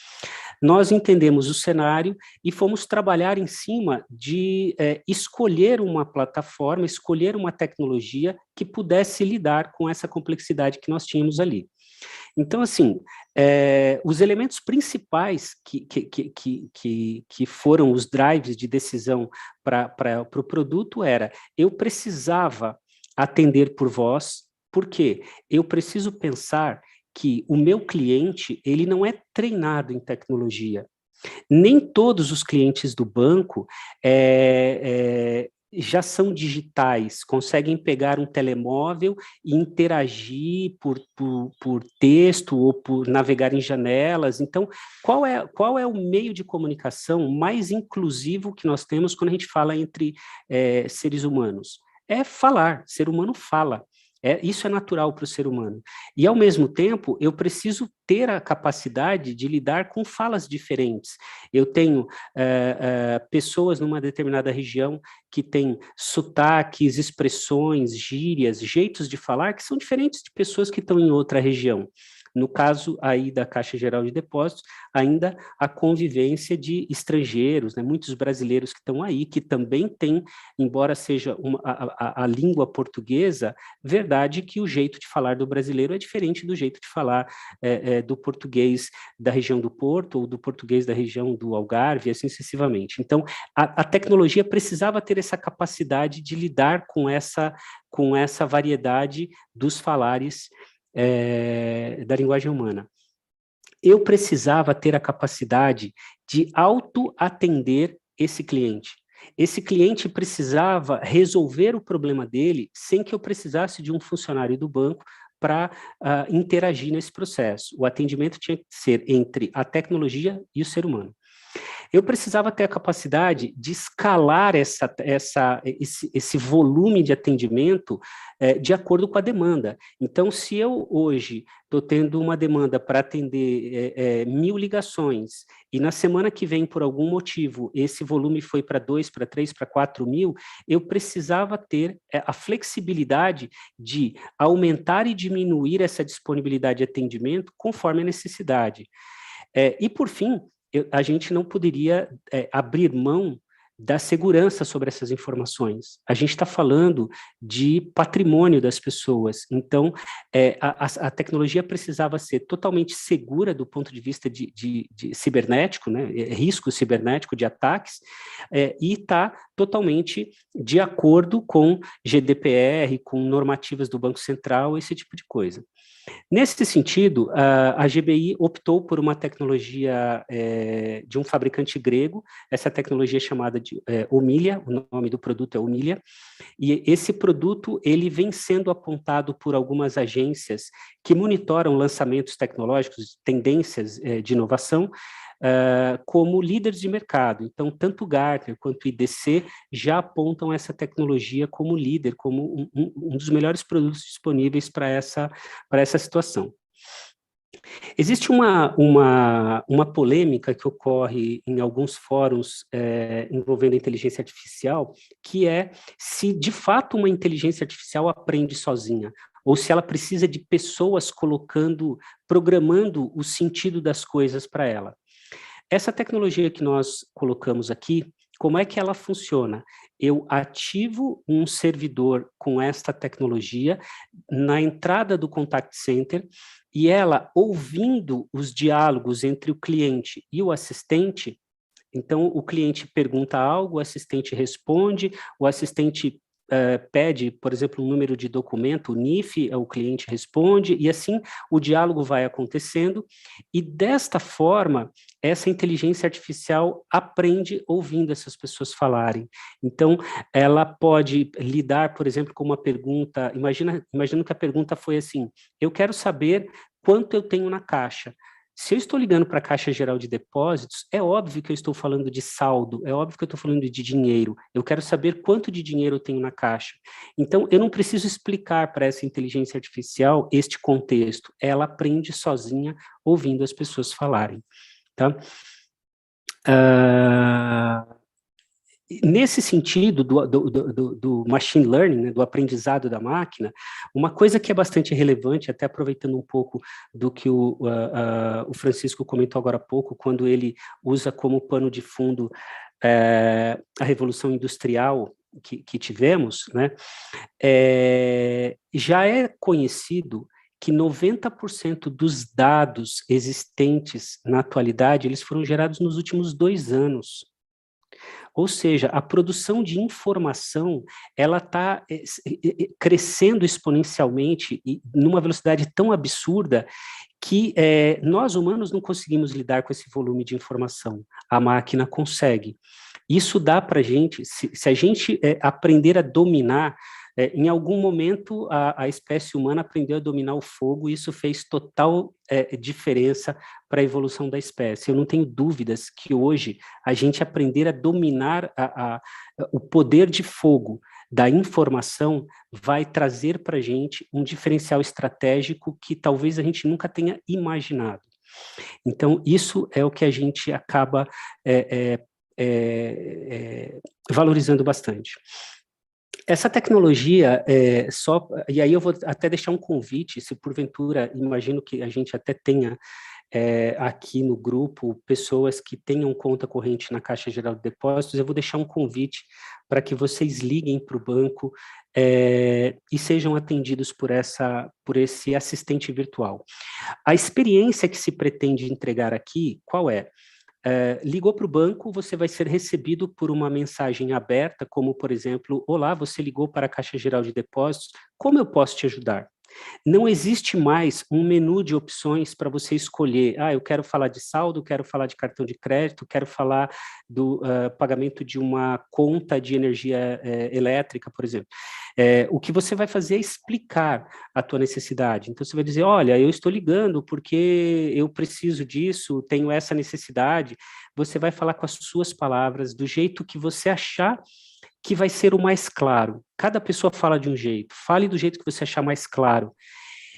Nós entendemos o cenário e fomos trabalhar em cima de escolher uma plataforma, escolher uma tecnologia que pudesse lidar com essa complexidade que nós tínhamos ali. Então, assim, os elementos principais que foram os drives de decisão para o produto era, eu precisava atender por voz, porque eu preciso pensar que o meu cliente, ele não é treinado em tecnologia. Nem todos os clientes do banco já são digitais, conseguem pegar um telemóvel e interagir por texto ou por navegar em janelas. Então, qual é o meio de comunicação mais inclusivo que nós temos quando a gente fala entre seres humanos? É falar, ser humano fala. Isso é natural para o ser humano. E, ao mesmo tempo, eu preciso ter a capacidade de lidar com falas diferentes. Eu tenho pessoas numa determinada região que têm sotaques, expressões, gírias, jeitos de falar que são diferentes de pessoas que estão em outra região. No caso aí da Caixa Geral de Depósitos, ainda a convivência de estrangeiros, né? Muitos brasileiros que estão aí, que também têm, embora seja a língua portuguesa, verdade que o jeito de falar do brasileiro é diferente do jeito de falar do português da região do Porto ou do português da região do Algarve, assim sucessivamente. Então, a tecnologia precisava ter essa capacidade de lidar com essa variedade dos falares da linguagem humana. Eu precisava ter a capacidade de auto-atender esse cliente. Esse cliente precisava resolver o problema dele sem que eu precisasse de um funcionário do banco para interagir nesse processo. O atendimento tinha que ser entre a tecnologia e o ser humano. Eu precisava ter a capacidade de escalar esse volume de atendimento de acordo com a demanda. Então, se eu hoje estou tendo uma demanda para atender 1.000 ligações e na semana que vem, por algum motivo, esse volume foi para 2, para 3, para 4.000, eu precisava ter a flexibilidade de aumentar e diminuir essa disponibilidade de atendimento conforme a necessidade. E, por fim, a gente não poderia abrir mão da segurança sobre essas informações. A gente está falando de patrimônio das pessoas, então a tecnologia precisava ser totalmente segura do ponto de vista de cibernético, né, risco cibernético de ataques, e está totalmente de acordo com GDPR, com normativas do Banco Central, esse tipo de coisa. Nesse sentido, a GBI optou por uma tecnologia de um fabricante grego, essa tecnologia é chamada de Omilia, o nome do produto é Omilia, e esse produto ele vem sendo apontado por algumas agências que monitoram lançamentos tecnológicos, tendências de inovação, como líderes de mercado. Então, tanto o Gartner quanto o IDC já apontam essa tecnologia como líder, como um dos melhores produtos disponíveis para essa situação. Existe uma polêmica que ocorre em alguns fóruns envolvendo a inteligência artificial, que é se de fato uma inteligência artificial aprende sozinha, ou se ela precisa de pessoas programando o sentido das coisas para ela. Essa tecnologia que nós colocamos aqui, como é que ela funciona? Eu ativo um servidor com esta tecnologia na entrada do contact center e ela, ouvindo os diálogos entre o cliente e o assistente, então o cliente pergunta algo, o assistente responde, o assistente pede, por exemplo, um número de documento, o NIF, o cliente responde, e assim o diálogo vai acontecendo, e desta forma, essa inteligência artificial aprende ouvindo essas pessoas falarem. Então, ela pode lidar, por exemplo, com uma pergunta, imagina que a pergunta foi assim, eu quero saber quanto eu tenho na caixa. Se eu estou ligando para a Caixa Geral de Depósitos, é óbvio que eu estou falando de saldo, é óbvio que eu estou falando de dinheiro. Eu quero saber quanto de dinheiro eu tenho na caixa. Então, eu não preciso explicar para essa inteligência artificial este contexto. Ela aprende sozinha, ouvindo as pessoas falarem. Tá? Nesse sentido do machine learning, né, do aprendizado da máquina, uma coisa que é bastante relevante, até aproveitando um pouco do que o Francisco comentou agora há pouco, quando ele usa como pano de fundo a Revolução Industrial que tivemos, né, já é conhecido que 90% dos dados existentes na atualidade, eles foram gerados nos últimos 2 anos. Ou seja, a produção de informação, ela está crescendo exponencialmente e numa velocidade tão absurda que nós humanos não conseguimos lidar com esse volume de informação. A máquina consegue. Isso dá para a gente, se a gente aprender a dominar, em algum momento a espécie humana aprendeu a dominar o fogo e isso fez total diferença para a evolução da espécie. Eu não tenho dúvidas que hoje a gente aprender a dominar o poder de fogo da informação vai trazer para a gente um diferencial estratégico que talvez a gente nunca tenha imaginado. Então, isso é o que a gente acaba valorizando bastante. Essa tecnologia, e aí eu vou até deixar um convite, se porventura, imagino que a gente até tenha aqui no grupo pessoas que tenham conta corrente na Caixa Geral de Depósitos, eu vou deixar um convite para que vocês liguem para o banco e sejam atendidos por esse assistente virtual. A experiência que se pretende entregar aqui, qual é? Ligou para o banco, você vai ser recebido por uma mensagem aberta, como, por exemplo, olá, você ligou para a Caixa Geral de Depósitos, como eu posso te ajudar? Não existe mais um menu de opções para você escolher, eu quero falar de saldo, quero falar de cartão de crédito, quero falar do pagamento de uma conta de energia elétrica, por exemplo. O que você vai fazer é explicar a tua necessidade. Então, você vai dizer, olha, eu estou ligando porque eu preciso disso, tenho essa necessidade. Você vai falar com as suas palavras, do jeito que você achar que vai ser o mais claro. Cada pessoa fala de um jeito, fale do jeito que você achar mais claro.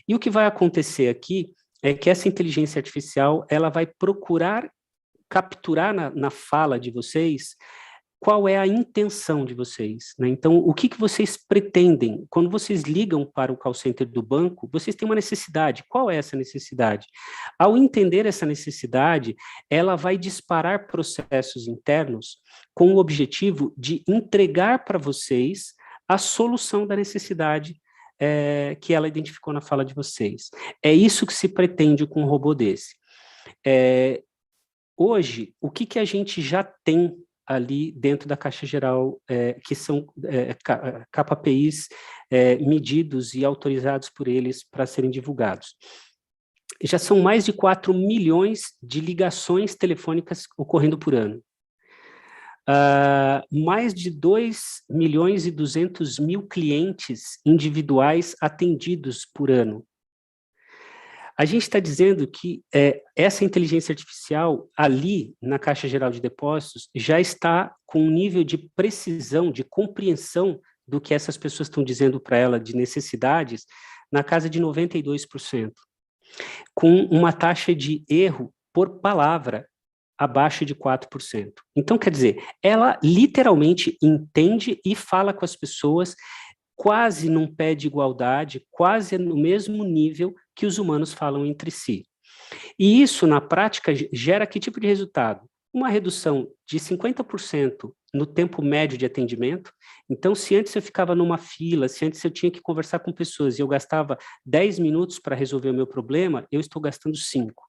E o que vai acontecer aqui é que essa inteligência artificial, ela vai procurar capturar na fala de vocês qual é a intenção de vocês, né? Então, o que vocês pretendem? Quando vocês ligam para o call center do banco, vocês têm uma necessidade. Qual é essa necessidade? Ao entender essa necessidade, ela vai disparar processos internos com o objetivo de entregar para vocês a solução da necessidade que ela identificou na fala de vocês. É isso que se pretende com um robô desse. Hoje, o que a gente já tem ali dentro da Caixa Geral, que são KPIs medidos e autorizados por eles para serem divulgados? Já são mais de 4 milhões de ligações telefônicas ocorrendo por ano. Mais de 2 milhões e 200 mil clientes individuais atendidos por ano. A gente está dizendo que essa inteligência artificial ali na Caixa Geral de Depósitos já está com um nível de precisão, de compreensão do que essas pessoas estão dizendo para ela de necessidades na casa de 92%, com uma taxa de erro por palavra abaixo de 4%. Então, quer dizer, ela literalmente entende e fala com as pessoas quase num pé de igualdade, quase no mesmo nível que os humanos falam entre si. E isso, na prática, gera que tipo de resultado? Uma redução de 50% no tempo médio de atendimento. Então, se antes eu ficava numa fila, se antes eu tinha que conversar com pessoas e eu gastava 10 minutos para resolver o meu problema, eu estou gastando 5.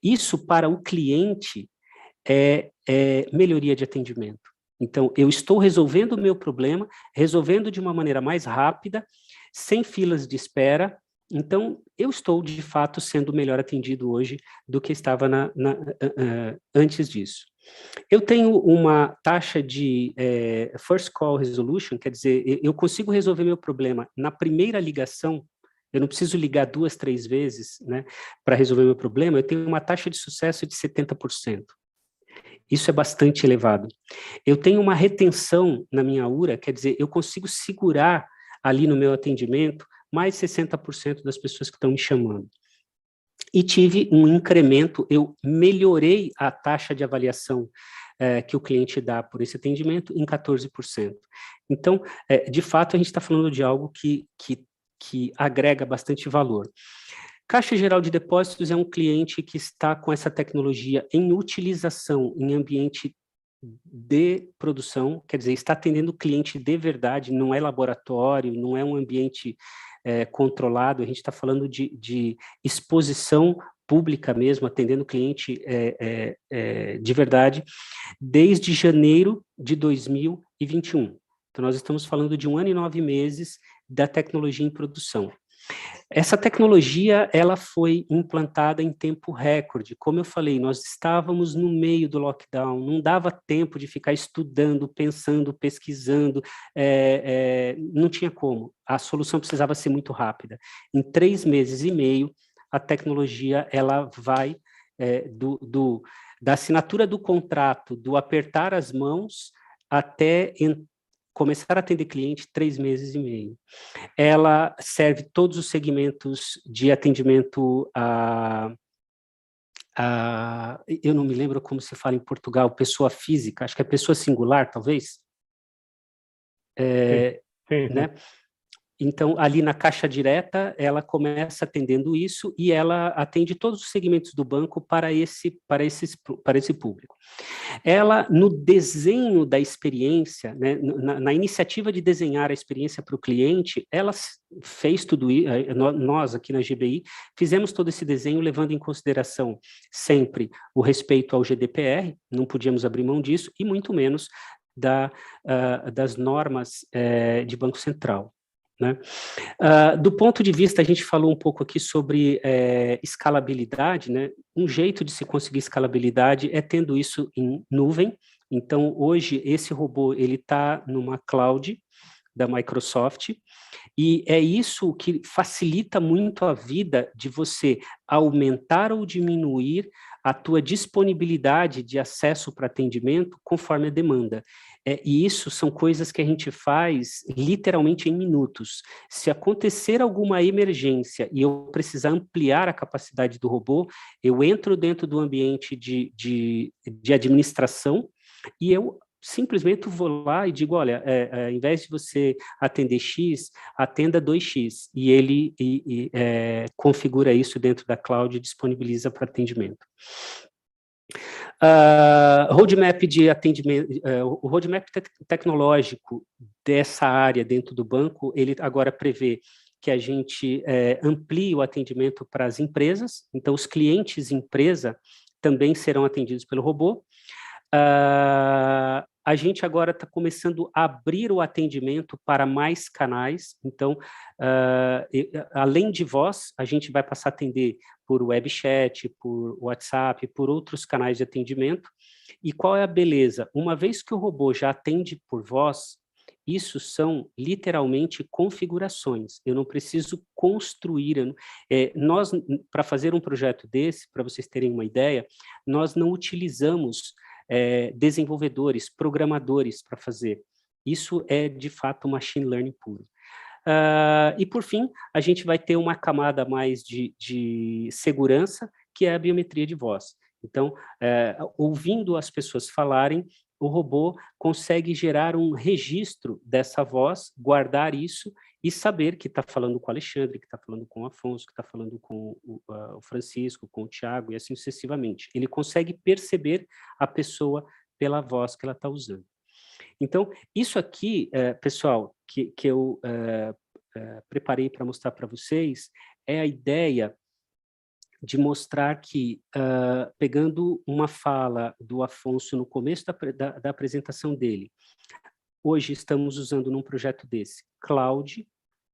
Isso, para o cliente, é melhoria de atendimento. Então, eu estou resolvendo o meu problema, resolvendo de uma maneira mais rápida, sem filas de espera. Então, eu estou, de fato, sendo melhor atendido hoje do que estava antes disso. Eu tenho uma taxa de first call resolution, quer dizer, eu consigo resolver meu problema na primeira ligação. Eu não preciso ligar 2, 3 vezes, né, para resolver meu problema. Eu tenho uma taxa de sucesso de 70%. Isso é bastante elevado. Eu tenho uma retenção na minha URA, quer dizer, eu consigo segurar ali no meu atendimento mais 60% das pessoas que estão me chamando. E tive um incremento, eu melhorei a taxa de avaliação que o cliente dá por esse atendimento em 14%. Então, de fato, a gente está falando de algo que agrega bastante valor. Caixa Geral de Depósitos é um cliente que está com essa tecnologia em utilização em ambiente de produção, quer dizer, está atendendo o cliente de verdade, não é laboratório, não é um ambiente controlado, a gente está falando de exposição pública mesmo, atendendo o cliente de verdade, desde janeiro de 2021. Então, nós estamos falando de 1 ano e 9 meses da tecnologia em produção. Essa tecnologia, ela foi implantada em tempo recorde. Como eu falei, nós estávamos no meio do lockdown, não dava tempo de ficar estudando, pensando, pesquisando, não tinha como. A solução precisava ser muito rápida. Em 3 meses e meio, a tecnologia, ela vai da assinatura do contrato, do apertar as mãos, até começar a atender cliente 3 meses e meio. Ela serve todos os segmentos de atendimento eu não me lembro como se fala em Portugal, pessoa física, acho que é pessoa singular, talvez. Sim. Né? Então, ali na caixa direta, ela começa atendendo isso e ela atende todos os segmentos do banco para esse público. Ela, no desenho da experiência, né, na iniciativa de desenhar a experiência para o cliente, ela fez tudo isso, nós aqui na GBI, fizemos todo esse desenho levando em consideração sempre o respeito ao GDPR, não podíamos abrir mão disso, e muito menos das normas de Banco Central. Né? Do ponto de vista, a gente falou um pouco aqui sobre escalabilidade, né? Um jeito de se conseguir escalabilidade é tendo isso em nuvem. Então, hoje, esse robô ele está numa cloud da Microsoft, e é isso que facilita muito a vida de você aumentar ou diminuir a tua disponibilidade de acesso para atendimento conforme a demanda. E isso são coisas que a gente faz literalmente em minutos. Se acontecer alguma emergência e eu precisar ampliar a capacidade do robô, eu entro dentro do ambiente de administração e eu simplesmente vou lá e digo, olha, ao invés de você atender X, atenda 2X, e ele configura isso dentro da cloud e disponibiliza para atendimento. Roadmap de atendimento, o roadmap tecnológico dessa área dentro do banco, ele agora prevê que a gente amplie o atendimento para as empresas, então os clientes empresa também serão atendidos pelo robô. A gente agora está começando a abrir o atendimento para mais canais, então, além de voz, a gente vai passar a atender por web chat, por WhatsApp, por outros canais de atendimento. E qual é a beleza? Uma vez que o robô já atende por voz, isso são literalmente configurações. Eu não preciso construir. Nós, para fazer um projeto desse, para vocês terem uma ideia, nós não utilizamos desenvolvedores, programadores para fazer. Isso é, de fato, machine learning puro. E, por fim, a gente vai ter uma camada mais de segurança, que é a biometria de voz. Então, ouvindo as pessoas falarem, o robô consegue gerar um registro dessa voz, guardar isso e saber que está falando com o Alexandre, que está falando com o Afonso, que está falando com o Francisco, com o Thiago, e assim sucessivamente. Ele consegue perceber a pessoa pela voz que ela está usando. Então, isso aqui, pessoal, que eu preparei para mostrar para vocês, é a ideia de mostrar que, pegando uma fala do Afonso no começo da apresentação dele, hoje estamos usando num projeto desse, Cloud,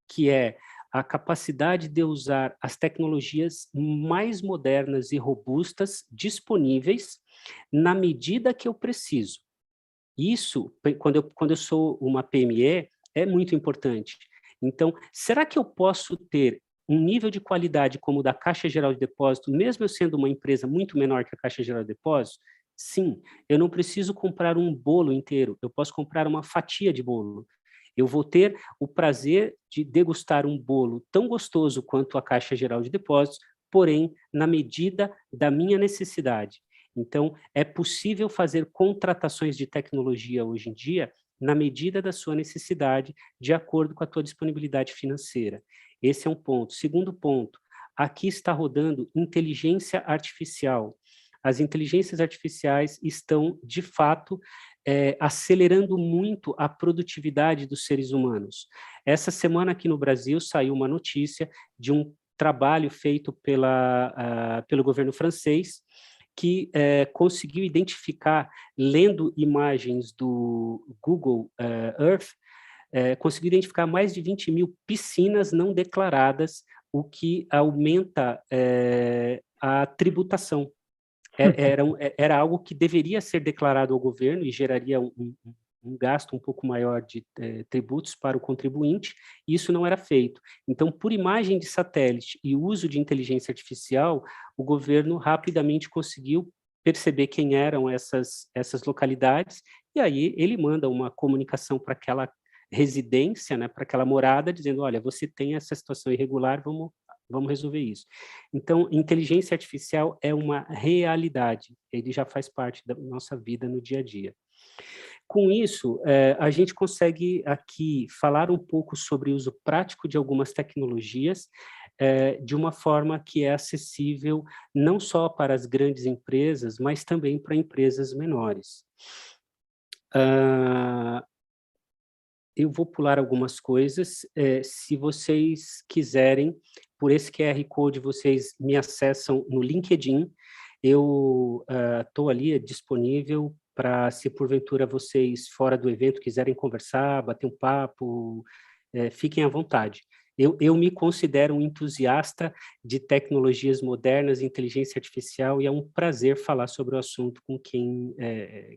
que é a capacidade de eu as tecnologias mais modernas e robustas disponíveis na medida que eu preciso. Isso, quando eu sou uma PME, é muito importante. Então, será que eu posso ter um nível de qualidade como o da Caixa Geral de Depósito, mesmo eu sendo uma empresa muito menor que a Caixa Geral de Depósito? Sim, eu não preciso comprar um bolo inteiro, eu posso comprar uma fatia de bolo. Eu vou ter o prazer de degustar um bolo tão gostoso quanto a Caixa Geral de Depósitos, porém, na medida da minha necessidade. Então, é possível fazer contratações de tecnologia hoje em dia na medida da sua necessidade, de acordo com a tua disponibilidade financeira. Esse é um ponto. Segundo ponto, aqui está rodando inteligência artificial. As inteligências artificiais estão, de fato, acelerando muito a produtividade dos seres humanos. Essa semana aqui no Brasil saiu uma notícia de um trabalho feito pelo governo francês, que conseguiu identificar, lendo imagens do Google Earth, conseguiu identificar mais de 20 mil piscinas não declaradas, o que aumenta a tributação. Era algo que deveria ser declarado ao governo e geraria um gasto um pouco maior de tributos para o contribuinte, e isso não era feito. Então, por imagem de satélite e uso de inteligência artificial, o governo rapidamente conseguiu perceber quem eram essas localidades e aí ele manda uma comunicação para aquela residência, né, para aquela morada, dizendo, olha, você tem essa situação irregular, vamos resolver isso. Então, inteligência artificial é uma realidade, ele já faz parte da nossa vida no dia a dia. Com isso, a gente consegue aqui falar um pouco sobre o uso prático de algumas tecnologias, de uma forma que é acessível não só para as grandes empresas, mas também para empresas menores. Eu vou pular algumas coisas, se vocês quiserem, por esse QR Code, vocês me acessam no LinkedIn, eu estou ali disponível para, se porventura vocês fora do evento quiserem conversar, bater um papo, fiquem à vontade. Eu me considero um entusiasta de tecnologias modernas, inteligência artificial, e é um prazer falar sobre o assunto com quem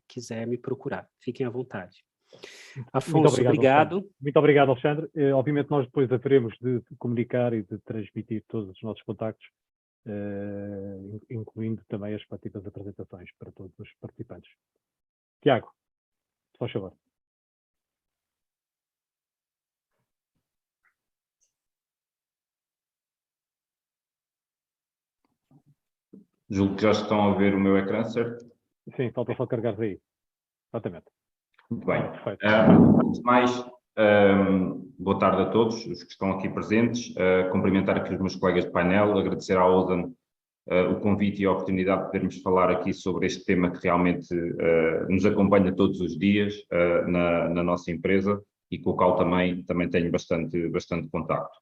quiser me procurar. Fiquem à vontade. Afonso, obrigado. Muito obrigado, Alexandre. Obviamente nós depois haveremos de comunicar e de transmitir todos os nossos contactos, incluindo também as respectivas apresentações para todos os participantes. Tiago, por favor. Julgo que já estão a ver o meu ecrã, certo? Sim, falta só carregar aí. Exatamente. Muito bem. Perfeito. Antes de mais, boa tarde a todos os que estão aqui presentes. Cumprimentar aqui os meus colegas de painel, agradecer à Ozen o convite e a oportunidade de podermos falar aqui sobre este tema que realmente nos acompanha todos os dias na nossa empresa e com o qual também tenho bastante contacto.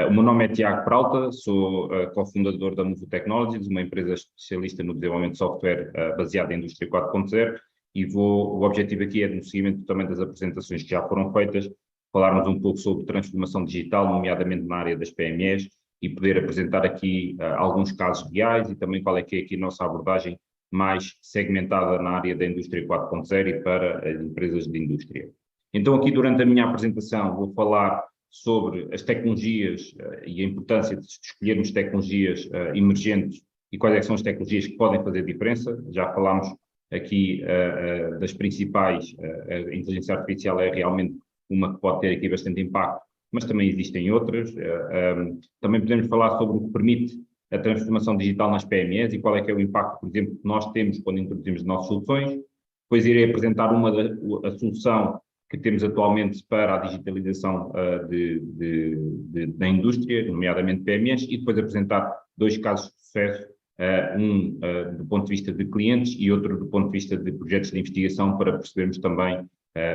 O meu nome é Tiago Peralta, sou cofundador da Movo Technologies, uma empresa especialista no desenvolvimento de software baseada em Indústria 4.0, e o objetivo aqui é, no seguimento também das apresentações que já foram feitas, falarmos um pouco sobre transformação digital, nomeadamente na área das PMEs, e poder apresentar aqui alguns casos reais e também qual é que é aqui a nossa abordagem mais segmentada na área da Indústria 4.0 e para as empresas de indústria. Então aqui durante a minha apresentação vou falar sobre as tecnologias e a importância de escolhermos tecnologias emergentes e quais é que são as tecnologias que podem fazer diferença. Já falámos aqui das principais, a inteligência artificial é realmente uma que pode ter aqui bastante impacto, mas também existem outras. Também podemos falar sobre o que permite a transformação digital nas PMEs e qual é que é o impacto, por exemplo, que nós temos quando introduzimos as nossas soluções. Depois irei apresentar a solução que temos atualmente para a digitalização da indústria, nomeadamente PMEs, e depois apresentar dois casos de sucesso, um do ponto de vista de clientes e outro do ponto de vista de projetos de investigação, para percebermos também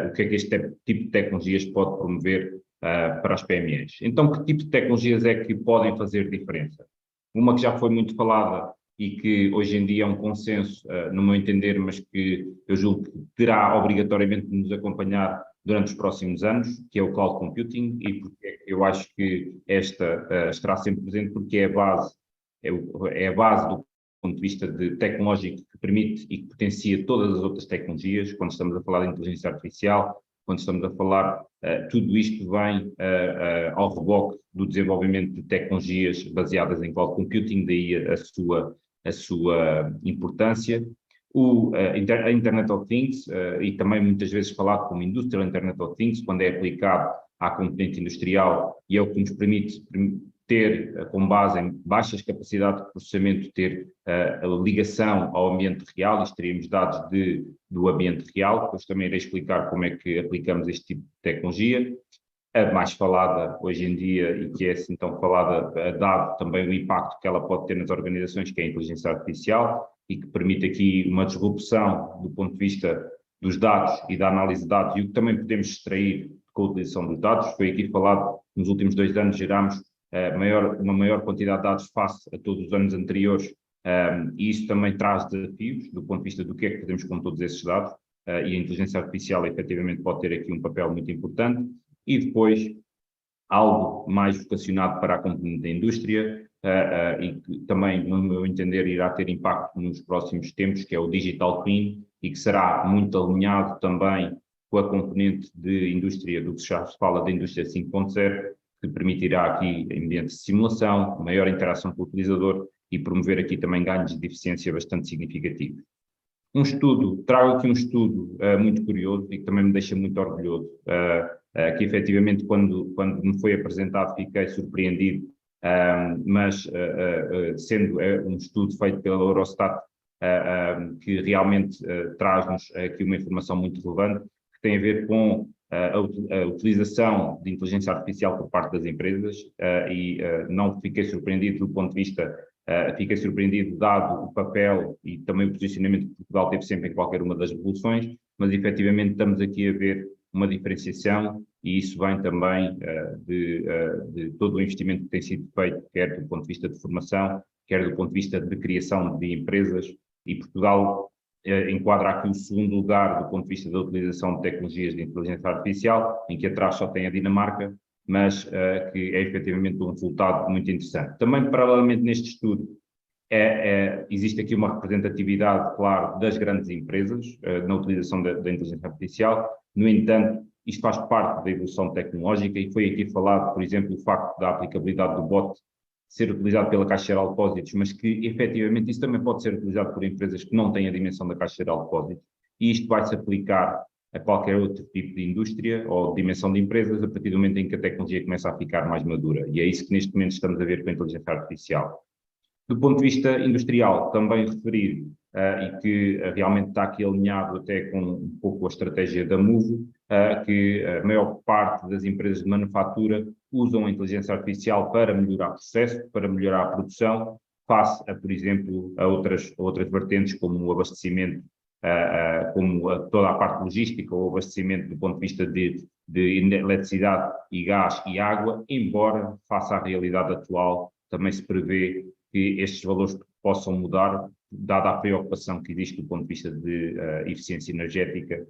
o que é que este tipo de tecnologias pode promover para as PMEs. Então, que tipo de tecnologias é que podem fazer diferença? Uma que já foi muito falada e que hoje em dia é um consenso, no meu entender, mas que eu julgo que terá obrigatoriamente de nos acompanhar durante os próximos anos, que é o Cloud Computing, e porque eu acho que esta estará sempre presente, porque é a base do ponto de vista tecnológico que permite e que potencia todas as outras tecnologias. Quando estamos a falar de inteligência artificial, quando estamos a falar, tudo isto vem ao reboque do desenvolvimento de tecnologias baseadas em Cloud Computing, daí a sua importância. A Internet of Things, e também muitas vezes falado como Industrial Internet of Things, quando é aplicado à componente industrial, e é o que nos permite ter, com base em baixas capacidades de processamento, ter a ligação ao ambiente real, e teríamos dados do ambiente real. Depois também irei explicar como é que aplicamos este tipo de tecnologia. A mais falada hoje em dia, e que é assim tão falada, dado também o impacto que ela pode ter nas organizações, que é a inteligência artificial, e que permite aqui uma disrupção do ponto de vista dos dados e da análise de dados, e o que também podemos extrair com a utilização dos dados. Foi aqui falado, nos últimos 2 anos gerámos uma maior quantidade de dados face a todos os anos anteriores, e isso também traz desafios do ponto de vista do que é que fazemos com todos esses dados, e a inteligência artificial efetivamente pode ter aqui um papel muito importante. E depois, algo mais vocacionado para a componente da indústria, e que também, no meu entender, irá ter impacto nos próximos tempos, que é o Digital Twin, e que será muito alinhado também com a componente de indústria, do que já se fala da indústria 5.0, que permitirá aqui ambientes de simulação, maior interação com o utilizador e promover aqui também ganhos de eficiência bastante significativos. Trago aqui um estudo muito curioso e que também me deixa muito orgulhoso, que efetivamente quando me foi apresentado fiquei surpreendido, mas sendo um estudo feito pela Eurostat, que realmente traz-nos aqui uma informação muito relevante, que tem a ver com a utilização de inteligência artificial por parte das empresas, e não fiquei surpreendido do ponto de vista, fiquei surpreendido dado o papel e também o posicionamento que Portugal teve sempre em qualquer uma das revoluções, mas efetivamente estamos aqui a ver uma diferenciação e isso vem também de todo o investimento que tem sido feito, quer do ponto de vista de formação, quer do ponto de vista de criação de empresas, e Portugal enquadra aqui o segundo lugar do ponto de vista da utilização de tecnologias de inteligência artificial, em que atrás só tem a Dinamarca, mas que é efetivamente um resultado muito interessante. Também, paralelamente neste estudo, existe aqui uma representatividade, claro, das grandes empresas na utilização da inteligência artificial. No entanto, isto faz parte da evolução tecnológica e foi aqui falado, por exemplo, o facto da aplicabilidade do bot ser utilizado pela Caixa Geral de Depósitos, mas que efetivamente isso também pode ser utilizado por empresas que não têm a dimensão da Caixa Geral de Depósitos, e isto vai se aplicar a qualquer outro tipo de indústria ou dimensão de empresas a partir do momento em que a tecnologia começa a ficar mais madura, e é isso que neste momento estamos a ver com a inteligência artificial. Do ponto de vista industrial, também referir, e que realmente está aqui alinhado até com um pouco a estratégia da MOVE, que a maior parte das empresas de manufatura usam a inteligência artificial para melhorar o processo, para melhorar a produção, face a, por exemplo, a outras vertentes, como o abastecimento, como toda a parte logística, ou abastecimento do ponto de vista de eletricidade e gás e água, embora, face à realidade atual, também se prevê que estes valores possam mudar, dada a preocupação que existe do ponto de vista de eficiência energética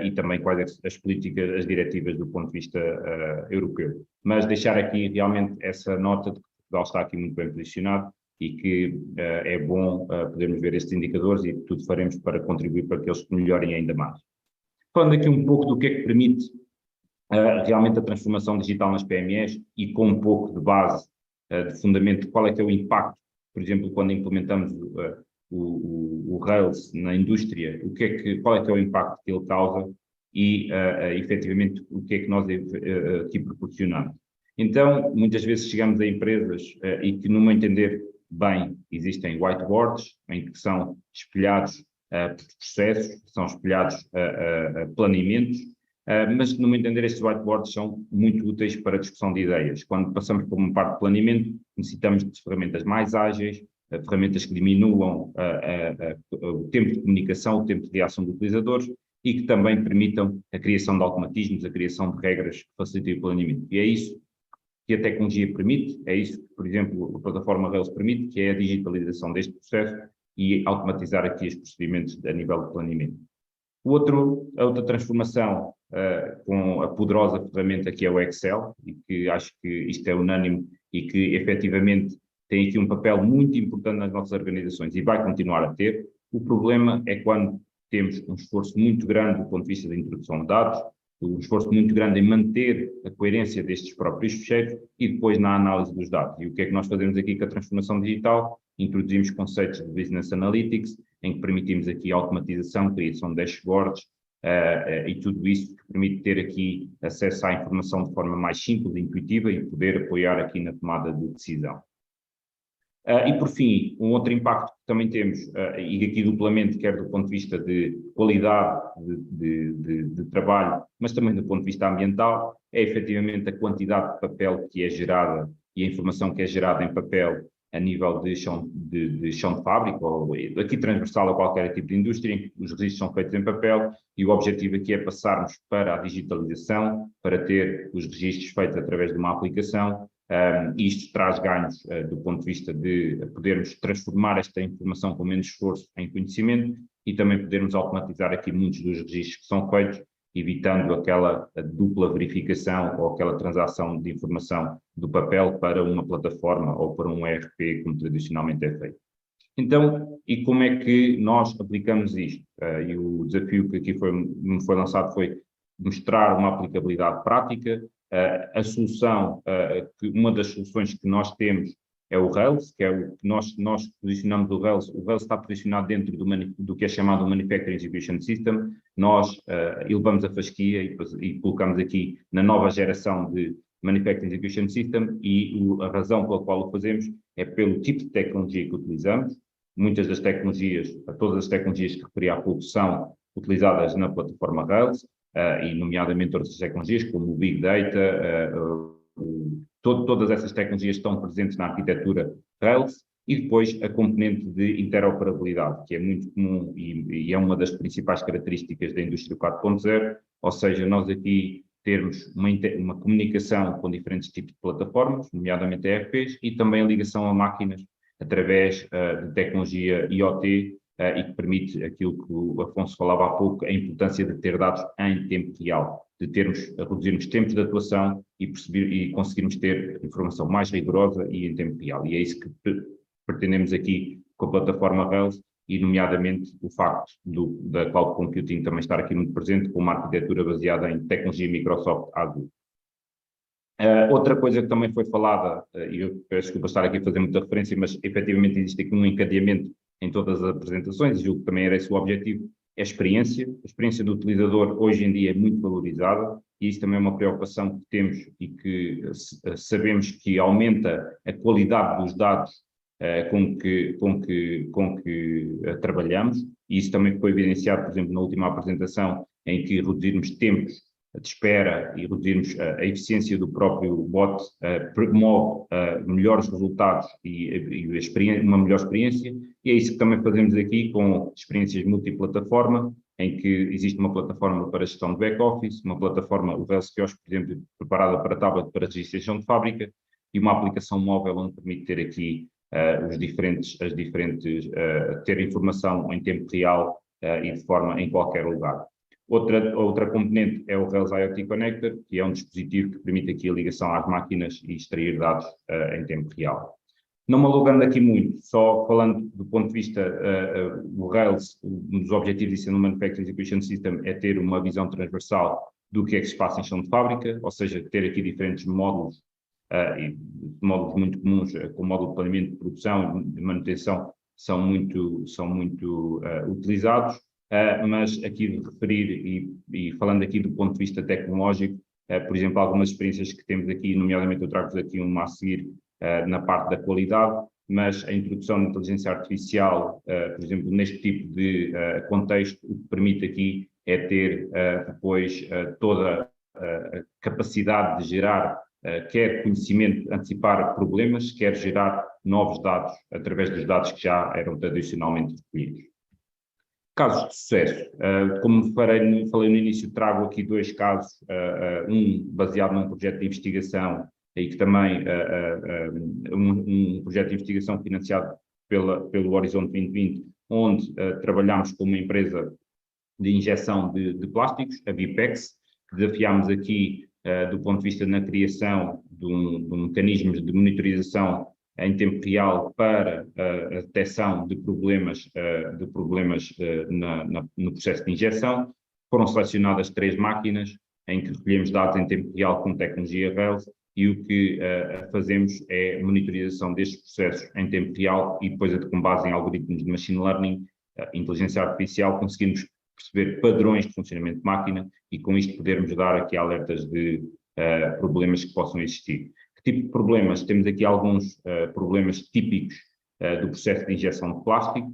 e também quais as políticas, as diretivas do ponto de vista europeu. Mas deixar aqui realmente essa nota de que Portugal está aqui muito bem posicionado e que é bom podermos ver estes indicadores e tudo faremos para contribuir para que eles melhorem ainda mais. Falando aqui um pouco do que é que permite realmente a transformação digital nas PMEs e com um pouco de base, de fundamento, qual é que é o impacto, por exemplo, quando implementamos o Rails na indústria, qual é que é o impacto que ele causa e, efetivamente, o que é que nós aqui proporcionamos. Então, muitas vezes chegamos a empresas e que, no meu entender, bem, existem whiteboards em que são espelhados processos, são espelhados planeamentos, mas, no meu entender, estes whiteboards são muito úteis para a discussão de ideias. Quando passamos por uma parte de planeamento, necessitamos de ferramentas mais ágeis, ferramentas que diminuam o tempo de comunicação, o tempo de reação dos utilizadores e que também permitam a criação de automatismos, a criação de regras que facilitem o planeamento. E é isso que a tecnologia permite, é isso que, por exemplo, a plataforma Rails permite, que é a digitalização deste processo e automatizar aqui os procedimentos a nível de planeamento. A outra transformação com a poderosa ferramenta que é o Excel, e que acho que isto é unânime e que efetivamente tem aqui um papel muito importante nas nossas organizações e vai continuar a ter. O problema é quando temos um esforço muito grande do ponto de vista da introdução de dados, um esforço muito grande em manter a coerência destes próprios fecheiros e depois na análise dos dados. E o que é que nós fazemos aqui com a transformação digital? Introduzimos conceitos de Business Analytics, em que permitimos aqui automatização, criação de dashboards e tudo isso que permite ter aqui acesso à informação de forma mais simples e intuitiva e poder apoiar aqui na tomada de decisão. E por fim, um outro impacto que também temos, e aqui duplamente, quer do ponto de vista de qualidade de trabalho, mas também do ponto de vista ambiental, é efetivamente a quantidade de papel que é gerada e a informação que é gerada em papel a nível de chão de fábrica, ou aqui transversal a qualquer tipo de indústria, em que os registros são feitos em papel, e o objetivo aqui é passarmos para a digitalização, para ter os registros feitos através de uma aplicação. Isto traz ganhos do ponto de vista de podermos transformar esta informação com menos esforço em conhecimento e também podermos automatizar aqui muitos dos registros que são feitos, evitando aquela dupla verificação ou aquela transação de informação do papel para uma plataforma ou para um ERP, como tradicionalmente é feito. Então, e como é que nós aplicamos isto? E o desafio que aqui me foi lançado foi mostrar uma aplicabilidade prática. A solução, uma das soluções que nós temos é o Rails, que é o que nós posicionamos o Rails. O Rails está posicionado dentro do que é chamado o Manufacturing Execution System. Nós elevamos a fasquia e colocamos aqui na nova geração de Manufacturing Execution System, e a razão pela qual o fazemos é pelo tipo de tecnologia que utilizamos. Muitas das tecnologias, todas as tecnologias que referi há pouco, são utilizadas na plataforma Rails, e nomeadamente outras tecnologias como o Big Data, todas essas tecnologias estão presentes na arquitetura Rails, e depois a componente de interoperabilidade, que é muito comum e é uma das principais características da indústria 4.0, ou seja, nós aqui termos uma comunicação com diferentes tipos de plataformas, nomeadamente ERPs, e também a ligação a máquinas através de tecnologia IoT, e que permite aquilo que o Afonso falava há pouco, a importância de ter dados em tempo real, de reduzirmos tempos de atuação e conseguirmos ter informação mais rigorosa e em tempo real. E é isso que pretendemos aqui com a plataforma Rails, e nomeadamente o facto da Cloud Computing também estar aqui muito presente, com uma arquitetura baseada em tecnologia Microsoft Azure. Outra coisa que também foi falada, e eu peço desculpa estar aqui a fazer muita referência, mas efetivamente existe aqui um encadeamento em todas as apresentações, e julgo que também era esse o objetivo, é a experiência. A experiência do utilizador hoje em dia é muito valorizada, e isso também é uma preocupação que temos e que sabemos que aumenta a qualidade dos dados com que trabalhamos, e isso também foi evidenciado, por exemplo, na última apresentação, em que reduzirmos tempos de espera e reduzirmos a eficiência do próprio bot promove melhores resultados e uma melhor experiência, e é isso que também fazemos aqui com experiências multiplataforma, em que existe uma plataforma para gestão de back-office, uma plataforma, o Rails Kiosk, por exemplo, preparada para tablet para registração de fábrica, e uma aplicação móvel onde permite ter aqui ter informação em tempo real e de forma em qualquer lugar. Outra componente é o Rails IoT Connector, que é um dispositivo que permite aqui a ligação às máquinas e extrair dados em tempo real. Não me alongando aqui muito, só falando do ponto de vista, o Rails, um dos objetivos de ser no Manufacturing Execution System é ter uma visão transversal do que é que se passa em chão de fábrica, ou seja, ter aqui diferentes módulos, e módulos muito comuns, como o módulo de planeamento de produção e de manutenção, são muito utilizados, mas aqui de referir, e falando aqui do ponto de vista tecnológico, por exemplo, algumas experiências que temos aqui, nomeadamente eu trago-vos aqui uma a seguir na parte da qualidade, mas a introdução de inteligência artificial, por exemplo, neste tipo de contexto, o que permite aqui é ter depois toda a capacidade de gerar quer conhecimento, antecipar problemas, quer gerar novos dados através dos dados que já eram tradicionalmente recolhidos. Casos de sucesso. Como falei no início, trago aqui dois casos, um baseado num projeto de investigação, e que também um projeto de investigação financiado pelo Horizonte 2020, onde trabalhámos com uma empresa de injeção de plásticos, a Vipex, que desafiámos aqui do ponto de vista na criação de um mecanismo de monitorização em tempo real para a detecção de problemas no processo de injeção. Foram selecionadas 3 máquinas em que recolhemos dados em tempo real com tecnologia Rails, e o que fazemos é a monitorização destes processos em tempo real, e depois, com base em algoritmos de machine learning, inteligência artificial, conseguimos perceber padrões de funcionamento de máquina, e com isto podermos dar aqui alertas de problemas que possam existir. Que tipo de problemas? Temos aqui alguns problemas típicos do processo de injeção de plástico,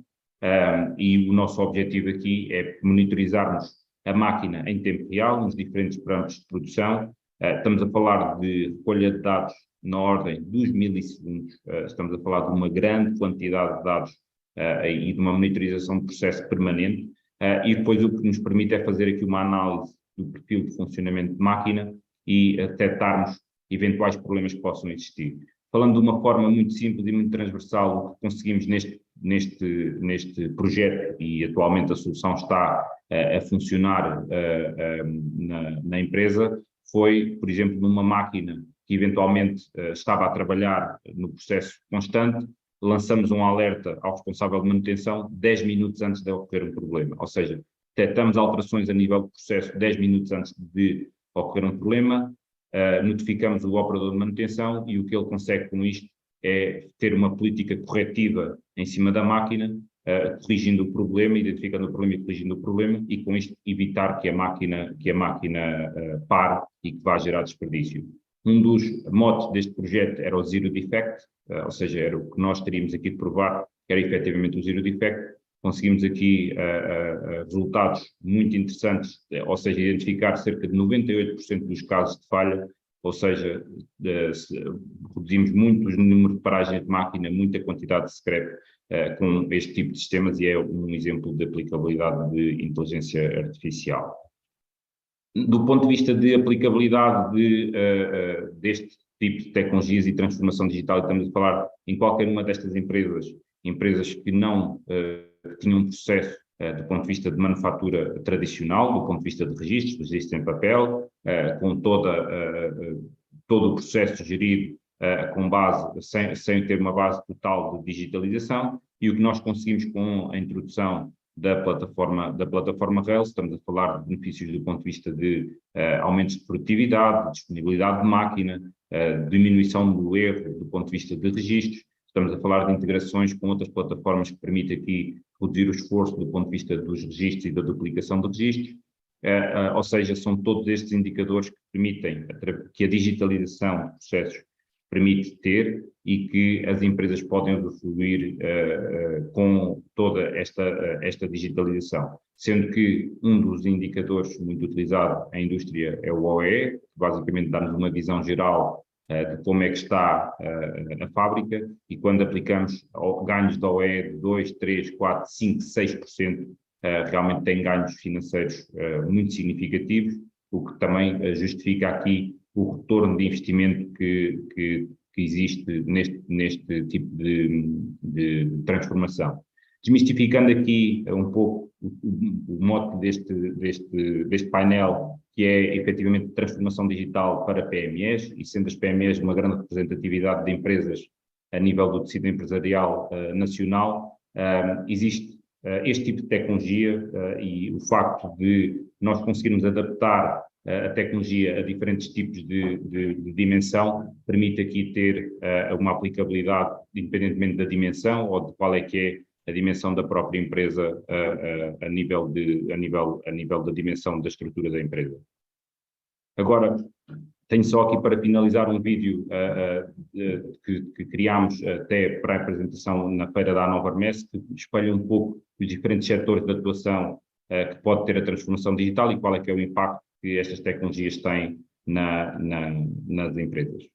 e o nosso objetivo aqui é monitorizarmos a máquina em tempo real, nos diferentes parâmetros de produção. Estamos a falar de recolha de dados na ordem dos milissegundos, estamos a falar de uma grande quantidade de dados e de uma monitorização de processo permanente, e depois o que nos permite é fazer aqui uma análise do perfil de funcionamento de máquina e detectarmos eventuais problemas que possam existir. Falando de uma forma muito simples e muito transversal, o que conseguimos neste projeto, e atualmente a solução está a funcionar na empresa, foi, por exemplo, numa máquina que eventualmente estava a trabalhar no processo constante, lançamos um alerta ao responsável de manutenção 10 minutos antes de ocorrer um problema. Ou seja, detectamos alterações a nível do processo 10 minutos antes de ocorrer um problema, notificamos o operador de manutenção, e o que ele consegue com isto é ter uma política corretiva em cima da máquina, corrigindo o problema, identificando o problema e corrigindo o problema, e com isto evitar que a máquina pare e que vá gerar desperdício. Um dos motes deste projeto era o Zero Defect, ou seja, era o que nós teríamos aqui de provar, que era efetivamente o Zero Defect. Conseguimos aqui resultados muito interessantes, ou seja, identificar cerca de 98% dos casos de falha, ou seja, reduzimos muito o número de paragens de máquina, muita quantidade de scrap com este tipo de sistemas, e é um exemplo de aplicabilidade de inteligência artificial. Do ponto de vista de aplicabilidade deste tipo de tecnologias e transformação digital, estamos a falar em qualquer uma destas empresas que não tinham um processo do ponto de vista de manufatura tradicional, do ponto de vista de registros em papel, com todo o processo gerido com base, sem ter uma base total de digitalização, e o que nós conseguimos com a introdução da plataforma Rails, estamos a falar de benefícios do ponto de vista de aumentos de produtividade, disponibilidade de máquina, diminuição do erro do ponto de vista de registros. Estamos a falar de integrações com outras plataformas que permitem aqui reduzir o esforço do ponto de vista dos registros e da duplicação de registros, ou seja, são todos estes indicadores que permitem, que a digitalização de processos permite ter, e que as empresas podem usufruir com toda esta digitalização. Sendo que um dos indicadores muito utilizado em indústria é o OEE, que basicamente dá-nos uma visão geral de como é que está a fábrica, e quando aplicamos ganhos de OE de 2, 3, 4, 5, 6%, realmente tem ganhos financeiros muito significativos, o que também justifica aqui o retorno de investimento que existe neste tipo de transformação. Desmistificando aqui um pouco o mote deste painel, que é efetivamente transformação digital para PMEs, e sendo as PMEs uma grande representatividade de empresas a nível do tecido empresarial nacional, existe este tipo de tecnologia, e o facto de nós conseguirmos adaptar a tecnologia a diferentes tipos de dimensão permite aqui ter uma aplicabilidade independentemente da dimensão ou de qual é que é a dimensão da própria empresa a nível da dimensão da estrutura da empresa. Agora, tenho só aqui para finalizar um vídeo que criámos até para a apresentação na feira da Hannover Messe, que espelha um pouco os diferentes setores de atuação que pode ter a transformação digital e qual é que é o impacto que estas tecnologias têm nas empresas.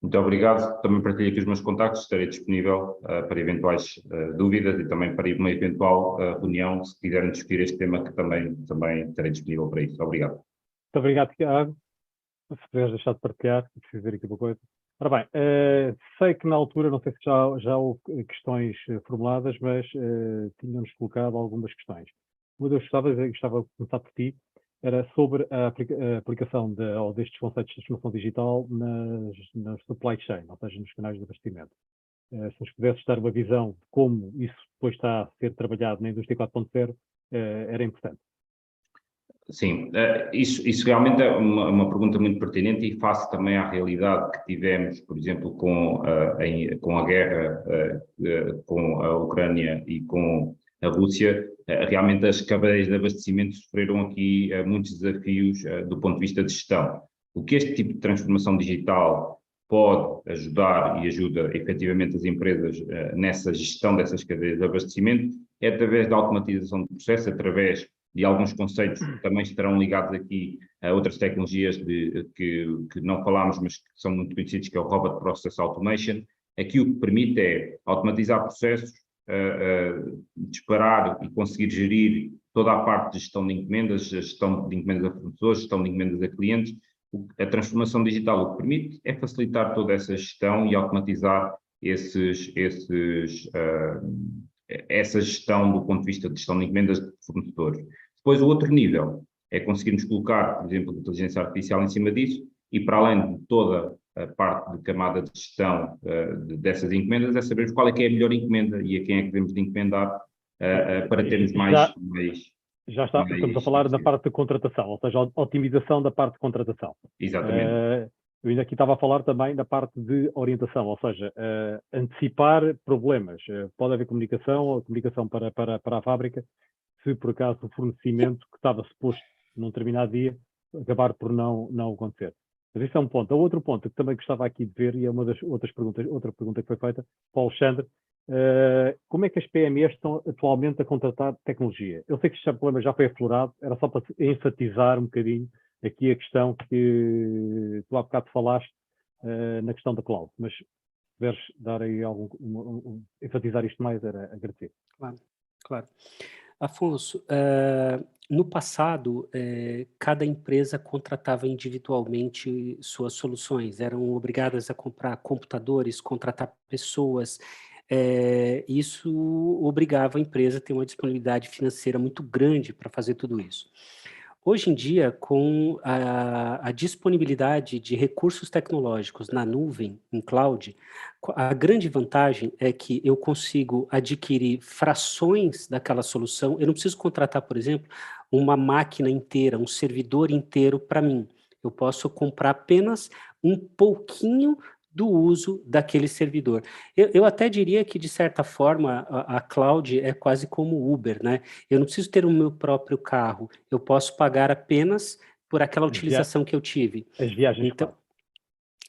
Muito obrigado, também partilho aqui os meus contactos, estarei disponível para eventuais dúvidas e também para uma eventual reunião, se quiserem discutir este tema, que também estarei disponível para isso. Obrigado. Muito obrigado, Tiago. Se puderes deixar de partilhar, preciso ver aqui uma coisa. Ora bem, sei que na altura, não sei se já houve questões formuladas, mas tínhamos colocado algumas questões. Uma das gostava de começar por ti, era sobre a aplicação destes conceitos de transformação digital nas supply chain, ou seja, nos canais de abastecimento. Se nos pudesses dar uma visão de como isso depois está a ser trabalhado na indústria 4.0, era importante. Sim, isso realmente é uma pergunta muito pertinente e face também à realidade que tivemos, por exemplo, com a guerra com a Ucrânia e com a Rússia. Realmente as cadeias de abastecimento sofreram aqui muitos desafios do ponto de vista de gestão. O que este tipo de transformação digital pode ajudar e ajuda efetivamente as empresas nessa gestão dessas cadeias de abastecimento é através da automatização do processo, através de alguns conceitos que também estarão ligados aqui a outras tecnologias que não falámos, mas que são muito conhecidos, que é o Robot Process Automation. Aqui o que permite é automatizar processos, disparar e conseguir gerir toda a parte de gestão de encomendas, gestão de encomendas a fornecedores, gestão de encomendas a clientes. A transformação digital o que permite é facilitar toda essa gestão e automatizar essa gestão do ponto de vista de gestão de encomendas de fornecedores. Depois o outro nível é conseguirmos colocar, por exemplo, a inteligência artificial em cima disso e para além de toda a parte de camada de gestão dessas encomendas, é saber qual é que é a melhor encomenda e a quem é que devemos de encomendar para termos mais... Já está, estamos a falar da parte de contratação, ou seja, a otimização da parte de contratação. Exatamente. Eu ainda aqui estava a falar também da parte de orientação, ou seja, antecipar problemas. Pode haver comunicação para a fábrica, se por acaso o fornecimento que estava suposto num determinado dia acabar por não acontecer. Mas isso é um ponto. O outro ponto que também gostava aqui de ver, e é uma das outras perguntas, outra pergunta que foi feita para o Alexandre, como é que as PMEs estão atualmente a contratar tecnologia? Eu sei que este problema já foi aflorado, era só para enfatizar um bocadinho aqui a questão que tu há bocado falaste na questão da cloud, mas se puderes dar aí enfatizar isto mais, era agradecer. Claro. Afonso, no passado, cada empresa contratava individualmente suas soluções, eram obrigadas a comprar computadores, contratar pessoas. Isso obrigava a empresa a ter uma disponibilidade financeira muito grande para fazer tudo isso. Hoje em dia, com a disponibilidade de recursos tecnológicos na nuvem, em cloud, a grande vantagem é que eu consigo adquirir frações daquela solução. Eu não preciso contratar, por exemplo, uma máquina inteira, um servidor inteiro para mim. Eu posso comprar apenas um pouquinho do uso daquele servidor. Eu até diria que, de certa forma, a cloud é quase como o Uber, né? Eu não preciso ter o meu próprio carro, eu posso pagar apenas por aquela utilização que eu tive. As viagens. Então,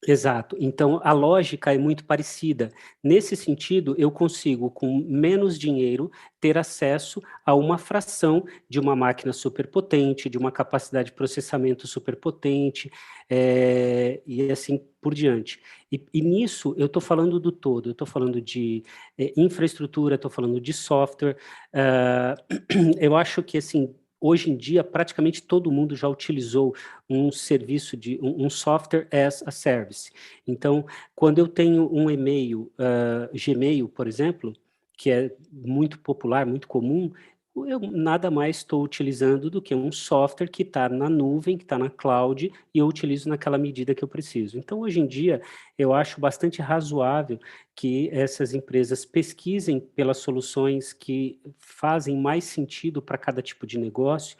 exato. Então, a lógica é muito parecida. Nesse sentido, eu consigo, com menos dinheiro, ter acesso a uma fração de uma máquina superpotente, de uma capacidade de processamento superpotente, e assim por diante. E nisso, eu estou falando do todo. Eu estou falando de infraestrutura, estou falando de software. Eu acho que, assim, hoje em dia, praticamente todo mundo já utilizou um serviço de um software as a service. Então, quando eu tenho um e-mail, Gmail, por exemplo, que é muito popular, muito comum, eu nada mais estou utilizando do que um software que está na nuvem, que está na cloud, e eu utilizo naquela medida que eu preciso. Então, hoje em dia, eu acho bastante razoável que essas empresas pesquisem pelas soluções que fazem mais sentido para cada tipo de negócio,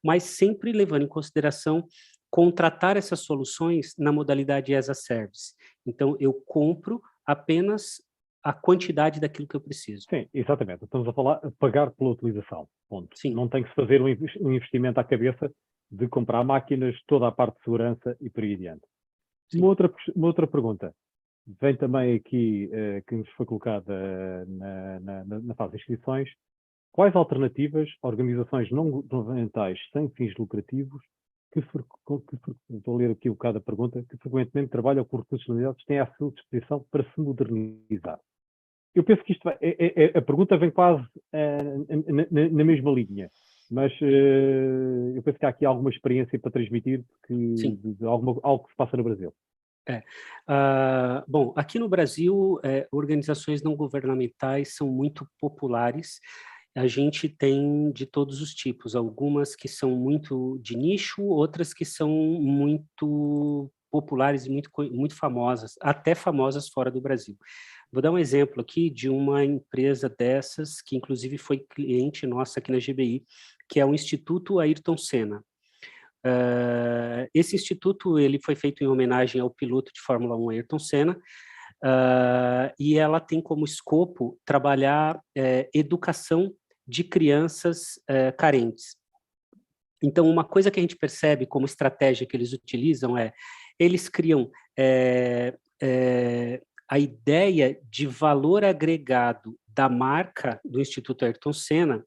mas sempre levando em consideração contratar essas soluções na modalidade as a service. Então, eu compro apenas a quantidade daquilo que eu preciso. Sim, exatamente. Estamos a falar de pagar pela utilização, ponto. Sim. Não tem que se fazer um investimento à cabeça de comprar máquinas, toda a parte de segurança e por aí adiante. Uma outra pergunta, vem também aqui, que nos foi colocada na fase de inscrições. Quais alternativas, organizações não governamentais sem fins lucrativos, estou a ler aqui um bocado a pergunta, que frequentemente trabalham com recursos limitados, têm à sua disposição para se modernizar? Eu penso que isto a pergunta vem quase na mesma linha, mas eu penso que há aqui alguma experiência para transmitir de algo que se passa no Brasil. Bom, aqui no Brasil, organizações não governamentais são muito populares a gente tem de todos os tipos, algumas que são muito de nicho, outras que são muito populares e muito famosas, até famosas fora do Brasil. Vou dar um exemplo aqui de uma empresa dessas, que inclusive foi cliente nossa aqui na GBI, que é o Instituto Ayrton Senna. Esse instituto ele foi feito em homenagem ao piloto de Fórmula 1 Ayrton Senna, e ela tem como escopo trabalhar educação de crianças carentes. Então, uma coisa que a gente percebe como estratégia que eles utilizam eles criam a ideia de valor agregado da marca do Instituto Ayrton Senna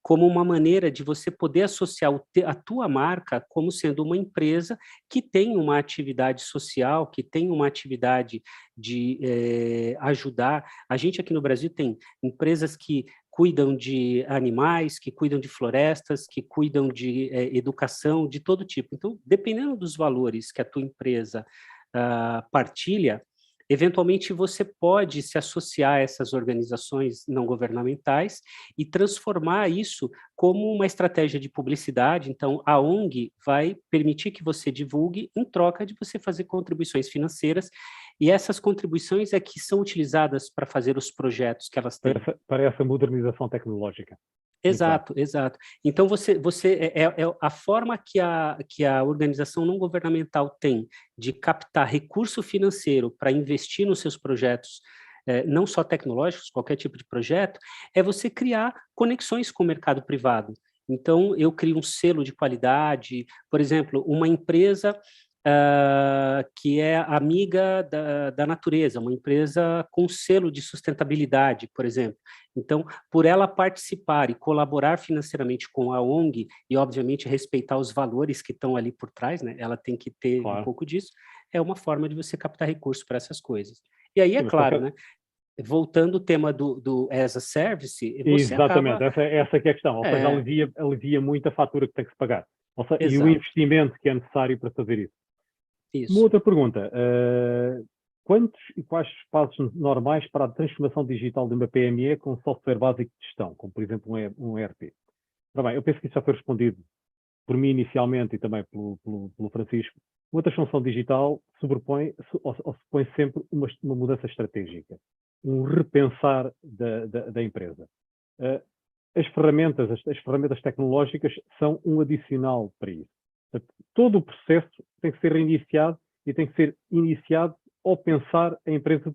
como uma maneira de você poder associar a tua marca como sendo uma empresa que tem uma atividade social, que tem uma atividade de ajudar. A gente aqui no Brasil tem empresas que cuidam de animais, que cuidam de florestas, que cuidam de educação, de todo tipo. Então, dependendo dos valores que a tua empresa partilha, eventualmente você pode se associar a essas organizações não governamentais e transformar isso como uma estratégia de publicidade. Então, a ONG vai permitir que você divulgue em troca de você fazer contribuições financeiras, e essas contribuições é que são utilizadas para fazer os projetos que elas têm. Para essa modernização tecnológica. Exato, exato. Então, a forma que a organização não governamental tem de captar recurso financeiro para investir nos seus projetos, não só tecnológicos, qualquer tipo de projeto, é você criar conexões com o mercado privado. Então, eu crio um selo de qualidade, por exemplo, uma empresa que é amiga da natureza, uma empresa com selo de sustentabilidade, por exemplo. Então, por ela participar e colaborar financeiramente com a ONG, e obviamente respeitar os valores que estão ali por trás, né? Ela tem que ter um pouco disso, é uma forma de você captar recursos para essas coisas. E aí, é claro, né? Voltando ao tema do as a service, você exatamente, acaba... essa que é a questão, ou seja, alivia muito a fatura que tem que se pagar. Ou seja, e o investimento que é necessário para fazer isso. Uma outra pergunta, quantos e quais passos normais para a transformação digital de uma PME com software básico de gestão, como por exemplo um ERP? Ora bem, eu penso que isso já foi respondido por mim inicialmente e também pelo Francisco. Uma transformação digital supõe sempre uma mudança estratégica, um repensar da empresa. As ferramentas tecnológicas são um adicional para isso. Todo o processo tem que ser reiniciado e tem que ser iniciado ao pensar a empresa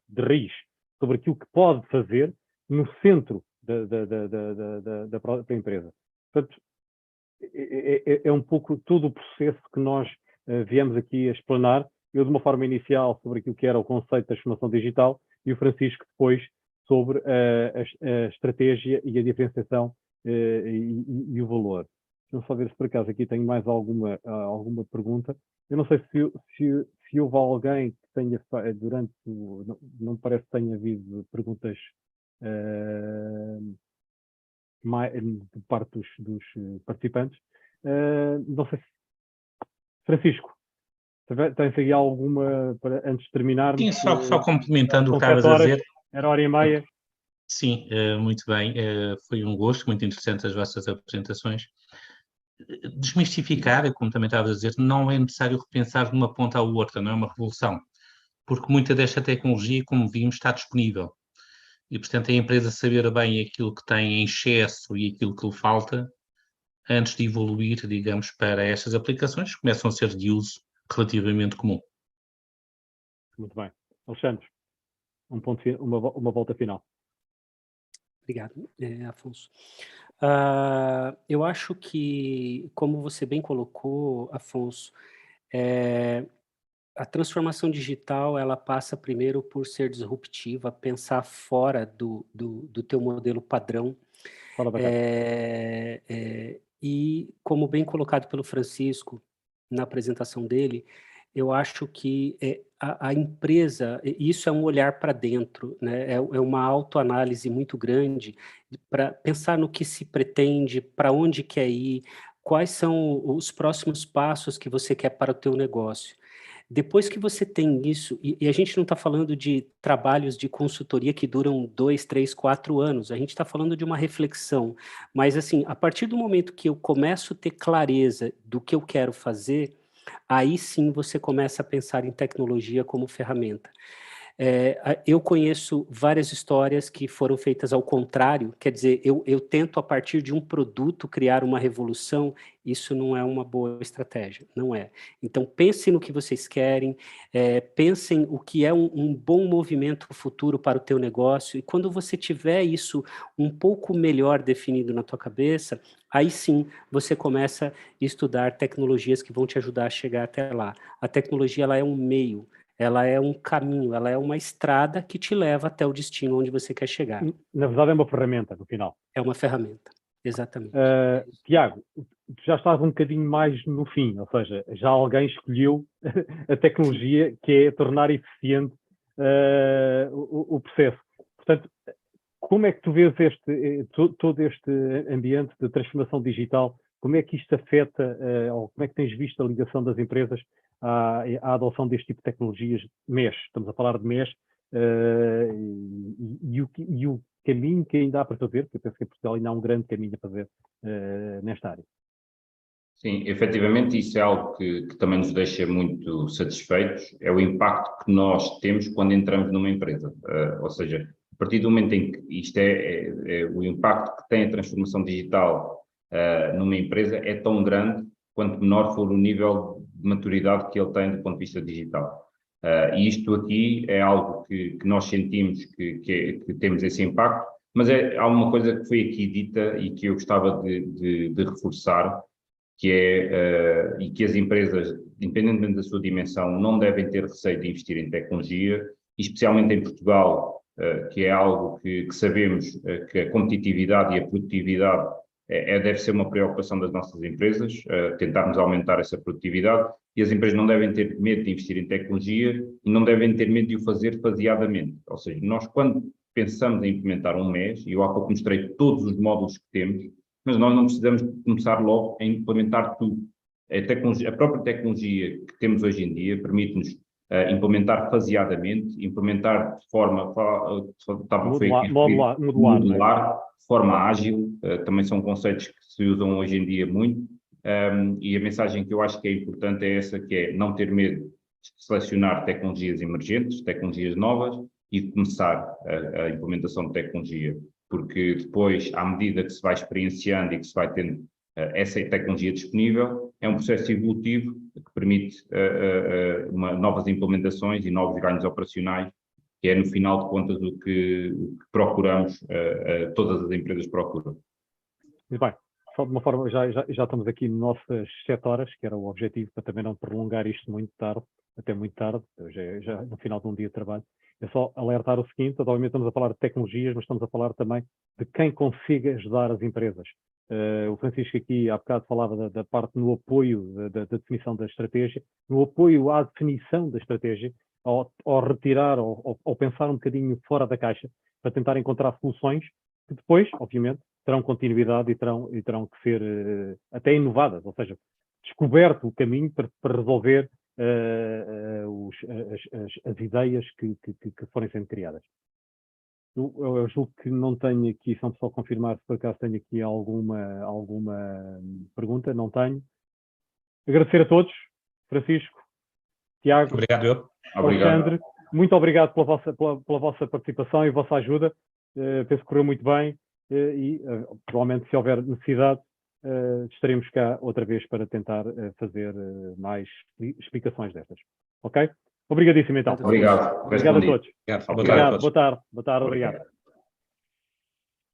de raiz, sobre aquilo que pode fazer no centro da própria empresa. Portanto, é um pouco todo o processo que nós viemos aqui a explanar. Eu, de uma forma inicial, sobre aquilo que era o conceito da transformação digital, e o Francisco depois sobre a estratégia e a diferenciação e o valor. Deixa-me só ver se por acaso aqui tenho mais alguma pergunta. Eu não sei se houve alguém que tenha, não me parece que tenha havido perguntas de parte dos participantes. Não sei se... Francisco, tens aí alguma, antes de terminarmos? Sim, só complementando o que estavas a dizer. Era 1h30. Sim, muito bem. Foi um gosto, muito interessante as vossas apresentações. Desmistificar, como também estavas a dizer, não é necessário repensar de uma ponta à outra, não é uma revolução, porque muita desta tecnologia, como vimos, está disponível. E, portanto, a empresa saber bem aquilo que tem em excesso e aquilo que lhe falta, antes de evoluir, digamos, para estas aplicações, começam a ser de uso relativamente comum. Muito bem. Alexandre, uma volta final. Obrigado, Afonso. Eu acho que, como você bem colocou, Afonso, a transformação digital ela passa primeiro por ser disruptiva, pensar fora do teu modelo padrão. E, como bem colocado pelo Francisco na apresentação dele, eu acho que a empresa, isso é um olhar para dentro, né? É uma autoanálise muito grande para pensar no que se pretende, para onde quer ir, quais são os próximos passos que você quer para o teu negócio. Depois que você tem isso, e a gente não está falando de trabalhos de consultoria que duram 2, 3, 4 anos, a gente está falando de uma reflexão, mas assim, a partir do momento que eu começo a ter clareza do que eu quero fazer, aí sim você começa a pensar em tecnologia como ferramenta. Eu conheço várias histórias que foram feitas ao contrário, quer dizer, eu tento a partir de um produto criar uma revolução, isso não é uma boa estratégia, não é. Então pensem no que vocês querem, pensem o que é um bom movimento futuro para o teu negócio, e quando você tiver isso um pouco melhor definido na tua cabeça, aí sim você começa a estudar tecnologias que vão te ajudar a chegar até lá. A tecnologia ela é um meio, ela é um caminho, ela é uma estrada que te leva até o destino onde você quer chegar. Na verdade é uma ferramenta, no final. É uma ferramenta, exatamente. Tiago, tu já estás um bocadinho mais no fim, ou seja, já alguém escolheu a tecnologia que é tornar eficiente o processo. Portanto, como é que tu vês todo este ambiente de transformação digital? Como é que isto afeta, ou como é que tens visto a ligação das empresas à adoção deste tipo de tecnologias MES? Estamos a falar de MES, e o caminho que ainda há para fazer, porque eu penso que em Portugal ainda há um grande caminho a fazer nesta área. Sim, efetivamente isso é algo que também nos deixa muito satisfeitos, é o impacto que nós temos quando entramos numa empresa. Ou seja, a partir do momento em que isto é o impacto que tem a transformação digital numa empresa é tão grande quanto menor for o nível de maturidade que ele tem do ponto de vista digital. E isto aqui é algo que nós sentimos que temos esse impacto, mas há uma coisa que foi aqui dita e que eu gostava de reforçar, que e que as empresas, independentemente da sua dimensão, não devem ter receio de investir em tecnologia, especialmente em Portugal, que é algo que sabemos que a competitividade e a produtividade deve ser uma preocupação das nossas empresas, tentarmos aumentar essa produtividade, e as empresas não devem ter medo de investir em tecnologia e não devem ter medo de o fazer faseadamente. Ou seja, nós quando pensamos em implementar um MES, e eu há pouco mostrei todos os módulos que temos, mas nós não precisamos começar logo a implementar tudo. A própria tecnologia que temos hoje em dia permite-nos implementar faseadamente, implementar de forma modular, de forma ágil, também são conceitos que se usam hoje em dia muito, e a mensagem que eu acho que é importante é essa, que é não ter medo de selecionar tecnologias emergentes, tecnologias novas, e de começar a implementação de tecnologia, porque depois, à medida que se vai experienciando e que se vai tendo essa tecnologia disponível, é um processo evolutivo que permite novas implementações e novos ganhos operacionais, que é, no final de contas, o que procuramos, todas as empresas procuram. Muito bem. Só de uma forma, já estamos aqui nossas 7 horas, que era o objetivo, para também não prolongar isto muito tarde, até muito tarde, já no final de um dia de trabalho. É só alertar o seguinte: obviamente estamos a falar de tecnologias, mas estamos a falar também de quem consiga ajudar as empresas. O Francisco aqui há bocado falava da parte no apoio da definição da estratégia, no apoio à definição da estratégia, ao retirar, ao pensar um bocadinho fora da caixa, para tentar encontrar soluções que depois, obviamente, terão continuidade e terão que ser até inovadas, ou seja, descoberto o caminho para resolver as ideias que forem sendo criadas. Eu julgo que não tenho aqui, só para confirmar se por acaso tenho aqui alguma pergunta, não tenho. Agradecer a todos, Francisco, Tiago, Obrigado, Alexandre, muito obrigado pela vossa participação e a vossa ajuda. Penso que correu muito bem e provavelmente, se houver necessidade, estaremos cá outra vez para tentar fazer mais explicações destas. Ok? Obrigadíssimo, então. Obrigado. Obrigado a todos. Obrigado. Obrigado. Boa tarde. Boa tarde. Obrigado.